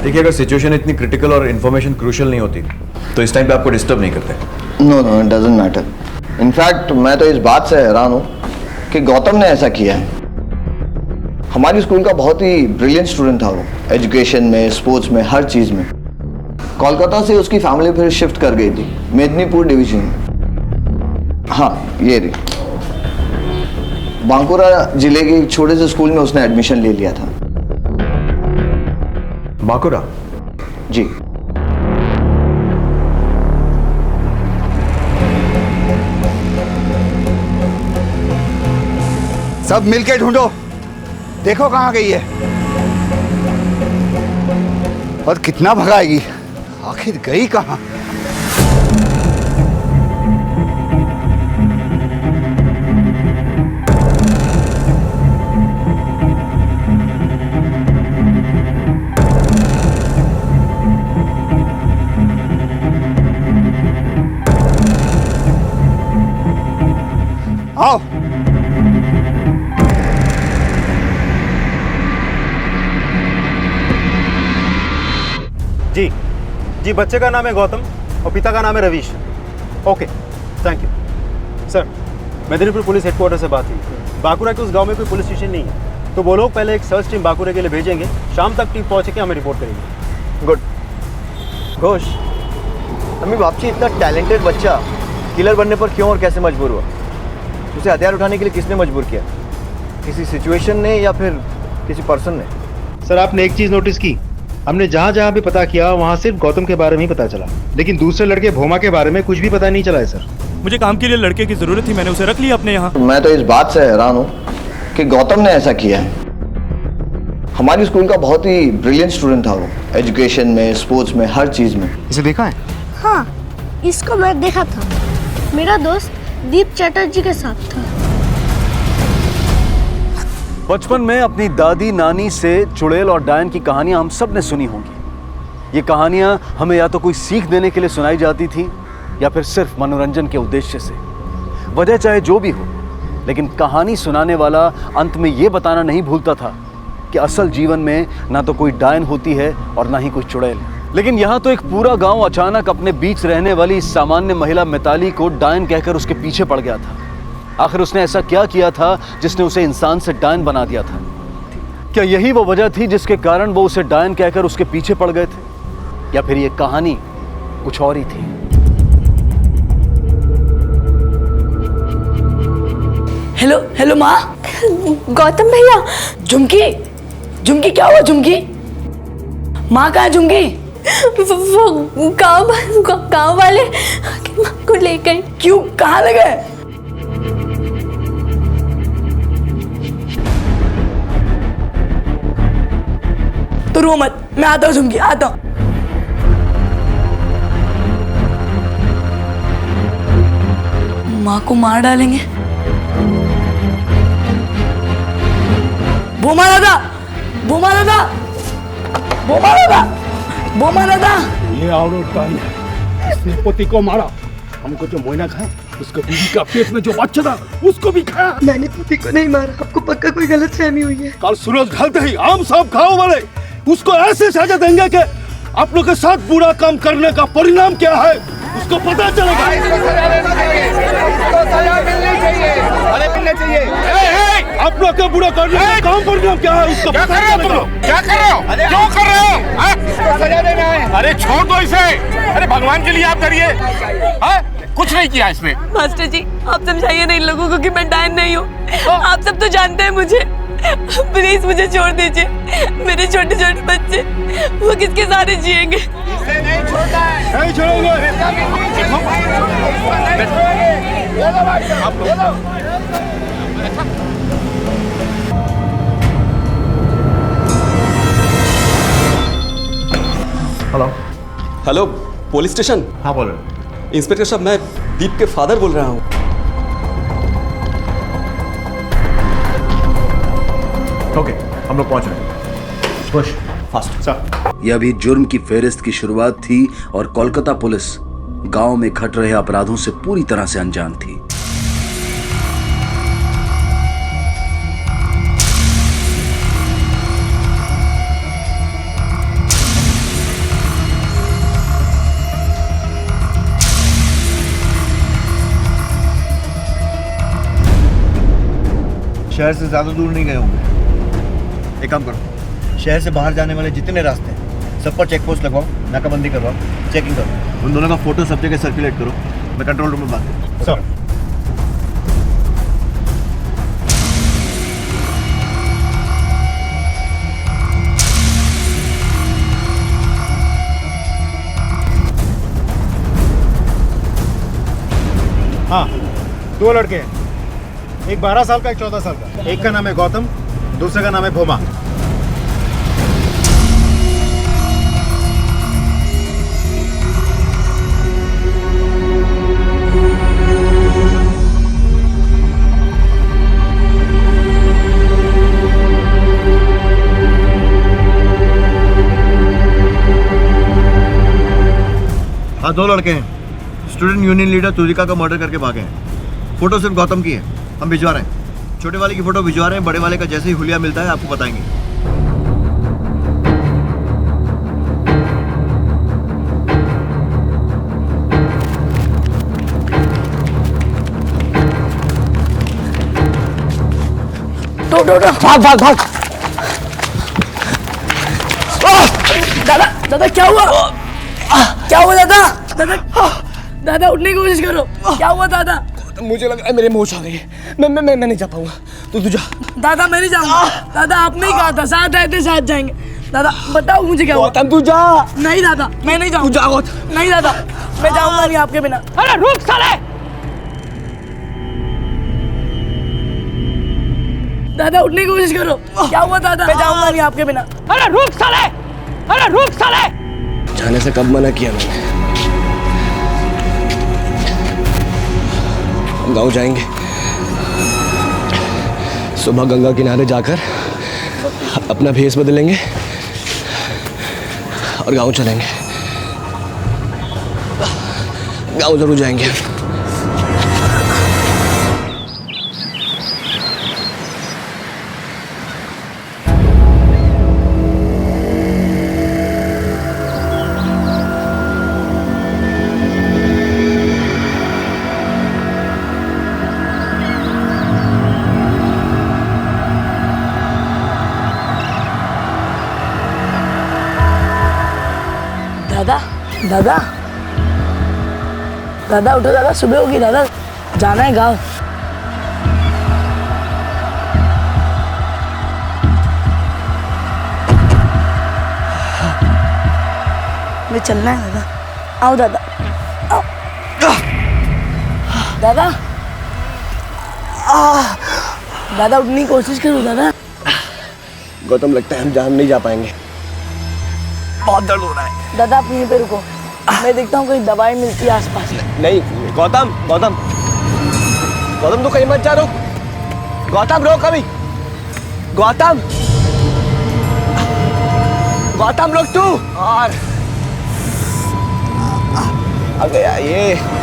देखिए, अगर सिचुएशन इतनी क्रिटिकल और इन्फॉर्मेशन क्रूशियल नहीं होती तो इस टाइम पे आपको डिस्टर्ब नहीं करते। No no, it doesn't matter. In fact मैं तो इस बात से हैरान हूँ कि गौतम ने ऐसा किया है। हमारी स्कूल का बहुत ही ब्रिलियंट स्टूडेंट था वो, एजुकेशन में, स्पोर्ट्स में, हर चीज़ में। कोलकाता से उसकी फैमिली फिर शिफ्ट कर गई थी मेदिनीपुर डिवीजन में। हाँ, ये रही। बांकुरा जिले के एक छोटे से स्कूल में उसने एडमिशन ले लिया था। बांकुरा? जी। सब मिलके ढूंढो, देखो कहाँ गई है और कितना भगाएगी। आखिर गई कहाँ? आओ। जी जी, बच्चे का नाम है गौतम और पिता का नाम है Ravish. Okay, thank you. Sir, Medinipur police headquarter से बात हुई। बांकुरा के उस गांव में कोई पुलिस स्टेशन नहीं है, तो वो लोग पहले एक सर्च टीम बांकुरा के लिए भेजेंगे। शाम तक टीम पहुँच के हमें रिपोर्ट करेंगे। गुड। घोष, अम्मी बापची, इतना टैलेंटेड बच्चा किलर बनने पर क्यों और कैसे मजबूर हुआ? उसे हथियार उठाने के लिए किसने मजबूर किया? किसी सिचुएशन ने या फिर किसी पर्सन ने? सर, आपने एक चीज़ नोटिस की? हमने जहाँ जहाँ भी पता किया वहाँ सिर्फ गौतम के बारे में ही पता चला, लेकिन दूसरे लड़के भोमा के बारे में कुछ भी पता नहीं चला है। सर, मुझे काम के लिए लड़के की जरूरत थी, मैंने उसे रख लिया अपने यहाँ। मैं तो इस बात से हैरान हूँ कि गौतम ने ऐसा किया है। हमारी स्कूल का बहुत ही ब्रिलियंट स्टूडेंट था वो, एजुकेशन में, स्पोर्ट्स में, हर चीज़ में। इसे देखा है? हाँ, इसको मैं देखा था। मेरा दोस्त दीप चैटर्जी के साथ था। बचपन में अपनी दादी नानी से चुड़ैल और डायन की कहानियां हम सब ने सुनी होंगी। ये कहानियां हमें या तो कोई सीख देने के लिए सुनाई जाती थी या फिर सिर्फ मनोरंजन के उद्देश्य से। वजह चाहे जो भी हो, लेकिन कहानी सुनाने वाला अंत में ये बताना नहीं भूलता था कि असल जीवन में ना तो कोई डायन होती है और ना ही कोई चुड़ैल। लेकिन यहाँ तो एक पूरा गांव अचानक अपने बीच रहने वाली इस सामान्य महिला मिताली को डायन कहकर उसके पीछे पड़ गया था। आखिर उसने ऐसा क्या किया था जिसने उसे इंसान से डायन बना दिया था? क्या यही वो वजह थी जिसके कारण वो उसे डायन कहकर उसके पीछे पड़ गए थे, या फिर ये कहानी कुछ और ही थी? हेलो हेलो माँ। गौतम भैया। झुमकी, झुमकी क्या हुआ? झुमकी माँ कहाँ है? झुमकी वो गाँव वाले माँ को ले गए। क्यों? कहाँ ले गए? तो रो मत, मैं आता हूँ झुमकी, आता हूँ। माँ को मार डालेंगे। बोमा दादा, बोमा दादा, बोमा दादा, बोमा दादा। ये औरत डाली इसने पति को मारा। हमको जो मोइना खाया, उसको बीवी का पेट में जो बच्चा था उसको भी खाया। मैंने पति को नहीं मारा, आपको पक्का कोई गलतफहमी हुई है। कल सूरज ढलते ही आम सब खाओ वाले उसको ऐसे सजा देंगे कि आप लोग के साथ बुरा काम करने का परिणाम क्या है उसको पता चलेगा। इसको सजा देना चाहिए, इसको सजा मिलनी चाहिए, अरे मिलनी चाहिए। आप लोग का बुरा कर रहे काम पर नाम क्या है उसका पता चलेगा। क्या कर रहे हो? क्यों कर रहे हो? हाँ? इसको सजा देना है। अरे छोड़ दो इसे। अरे भगवान के लिए आप करिए। हाँ? कुछ नहीं किया इसने। मास्टर जी आप समझाइए ना इन लोगों को कि मैं डायन नहीं हूँ। आप सब तो जानते हैं मुझे। प्लीज मुझे छोड़ दीजिए। मेरे छोटे छोटे बच्चे वो किसके सहारे जिएंगे? इसे नहीं छोड़ना है। नहीं छोड़ोगे। Hello hello police station. हाँ बोल रहे। इंस्पेक्टर साहब मैं दीप के फादर बोल रहा हूँ। ओके हम लोग पहुंच रहे हैं। Push fast sir. यह अभी जुर्म की फेहरिस्त की शुरुआत थी और कोलकाता पुलिस गांव में घट रहे अपराधों से पूरी तरह से अनजान थी। शहर से ज्यादा दूर नहीं गए होंगे। एक काम करो, शहर से बाहर जाने वाले जितने रास्ते हैं सब पर चेक पोस्ट लगवाओ, नाकाबंदी करवाओ, चेकिंग करो। उन दोनों का फोटो सब जगह सर्कुलेट करो। मैं कंट्रोल रूम में बात करूँ। सर हाँ 2 लड़के हैं, एक 12 साल का एक 14 साल का। एक का नाम है गौतम, दूसरे का नाम है भोमा। हाँ 2 लड़के हैं, स्टूडेंट यूनियन लीडर तुरिका का मर्डर करके भागे हैं। फोटो सिर्फ गौतम की है, हम भिजवा रहे हैं। छोटे वाले की फोटो भिजवा रहे हैं, बड़े वाले का जैसे ही हुलिया मिलता है आपको बताएंगे। भाग भाग भाग। दादा दादा क्या हुआ? क्या हुआ दादा? दादा दादा उठने की कोशिश करो। क्या हुआ दादा? मुझे लग रहा है मेरे मोच आ गई है। मैं नहीं जा पाऊंगा। तू जा। दादा मैं नहीं जाऊंगा। दादा आपने ही कहा था साथ आए थे साथ जाएंगे। दादा बताओ मुझे क्या हुआ? तू जा। नहीं दादा मैं नहीं जाऊंगा। तू जा गौतम। नहीं दादा मैं जाऊंगा नहीं आपके बिना। अरे रुक साले। दादा उठने की कोशिश करो। क्या हुआ दादा? मैं जाऊंगा नहीं आपके बिना। अरे रुक साले। अरे रुक साले। जाने से कब मना किया मैंने? गांव जाएंगे, सुबह गंगा किनारे जाकर अपना भेष बदलेंगे और गांव चलेंगे। गांव जरूर जाएंगे। दादा दादा दादा उठो दादा, सुबह होगी दादा, जाना है गाँव। मैं चलना है दादा। आओ दादा आओ। दादा दादा उठने की कोशिश करो दादा। गौतम लगता है हम जान नहीं जा पाएंगे, बहुत दर्द हो रहा है। दादा आप यहीं पे रुको, मैं देखता हूँ कोई दवाई मिलती है आसपास। नहीं गौतम गौतम गौतम तू कहीं मत जा, रुक। गौतम रोक अभी। गौतम गौतम रोक तू। और आ गया ये।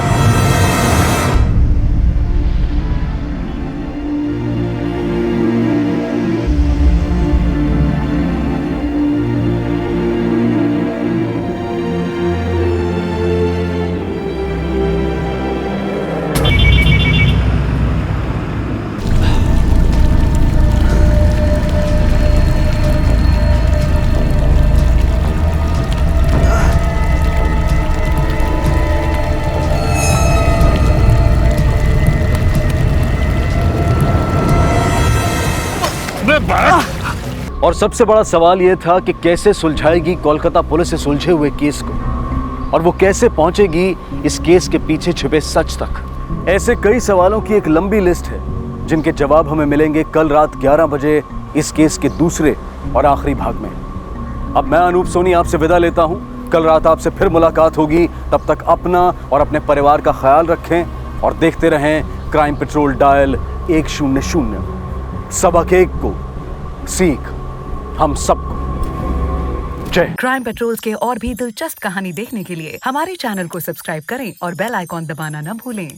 और सबसे बड़ा सवाल यह था कि कैसे सुलझाएगी कोलकाता पुलिस से सुलझे हुए केस को, और वो कैसे पहुंचेगी इस केस के पीछे छिपे सच तक। ऐसे कई सवालों की एक लंबी लिस्ट है जिनके जवाब हमें मिलेंगे कल रात 11 बजे इस केस के दूसरे और आखिरी भाग में। अब मैं अनूप सोनी आपसे विदा लेता हूं। कल रात आपसे फिर मुलाकात होगी। तब तक अपना और अपने परिवार का ख्याल रखें और देखते रहें क्राइम पेट्रोल डायल 100। सबक एक को सीख हम सबको। जय। क्राइम पेट्रोल के और भी दिलचस्प कहानी देखने के लिए हमारे चैनल को सब्सक्राइब करें और बेल आइकॉन दबाना न भूलें।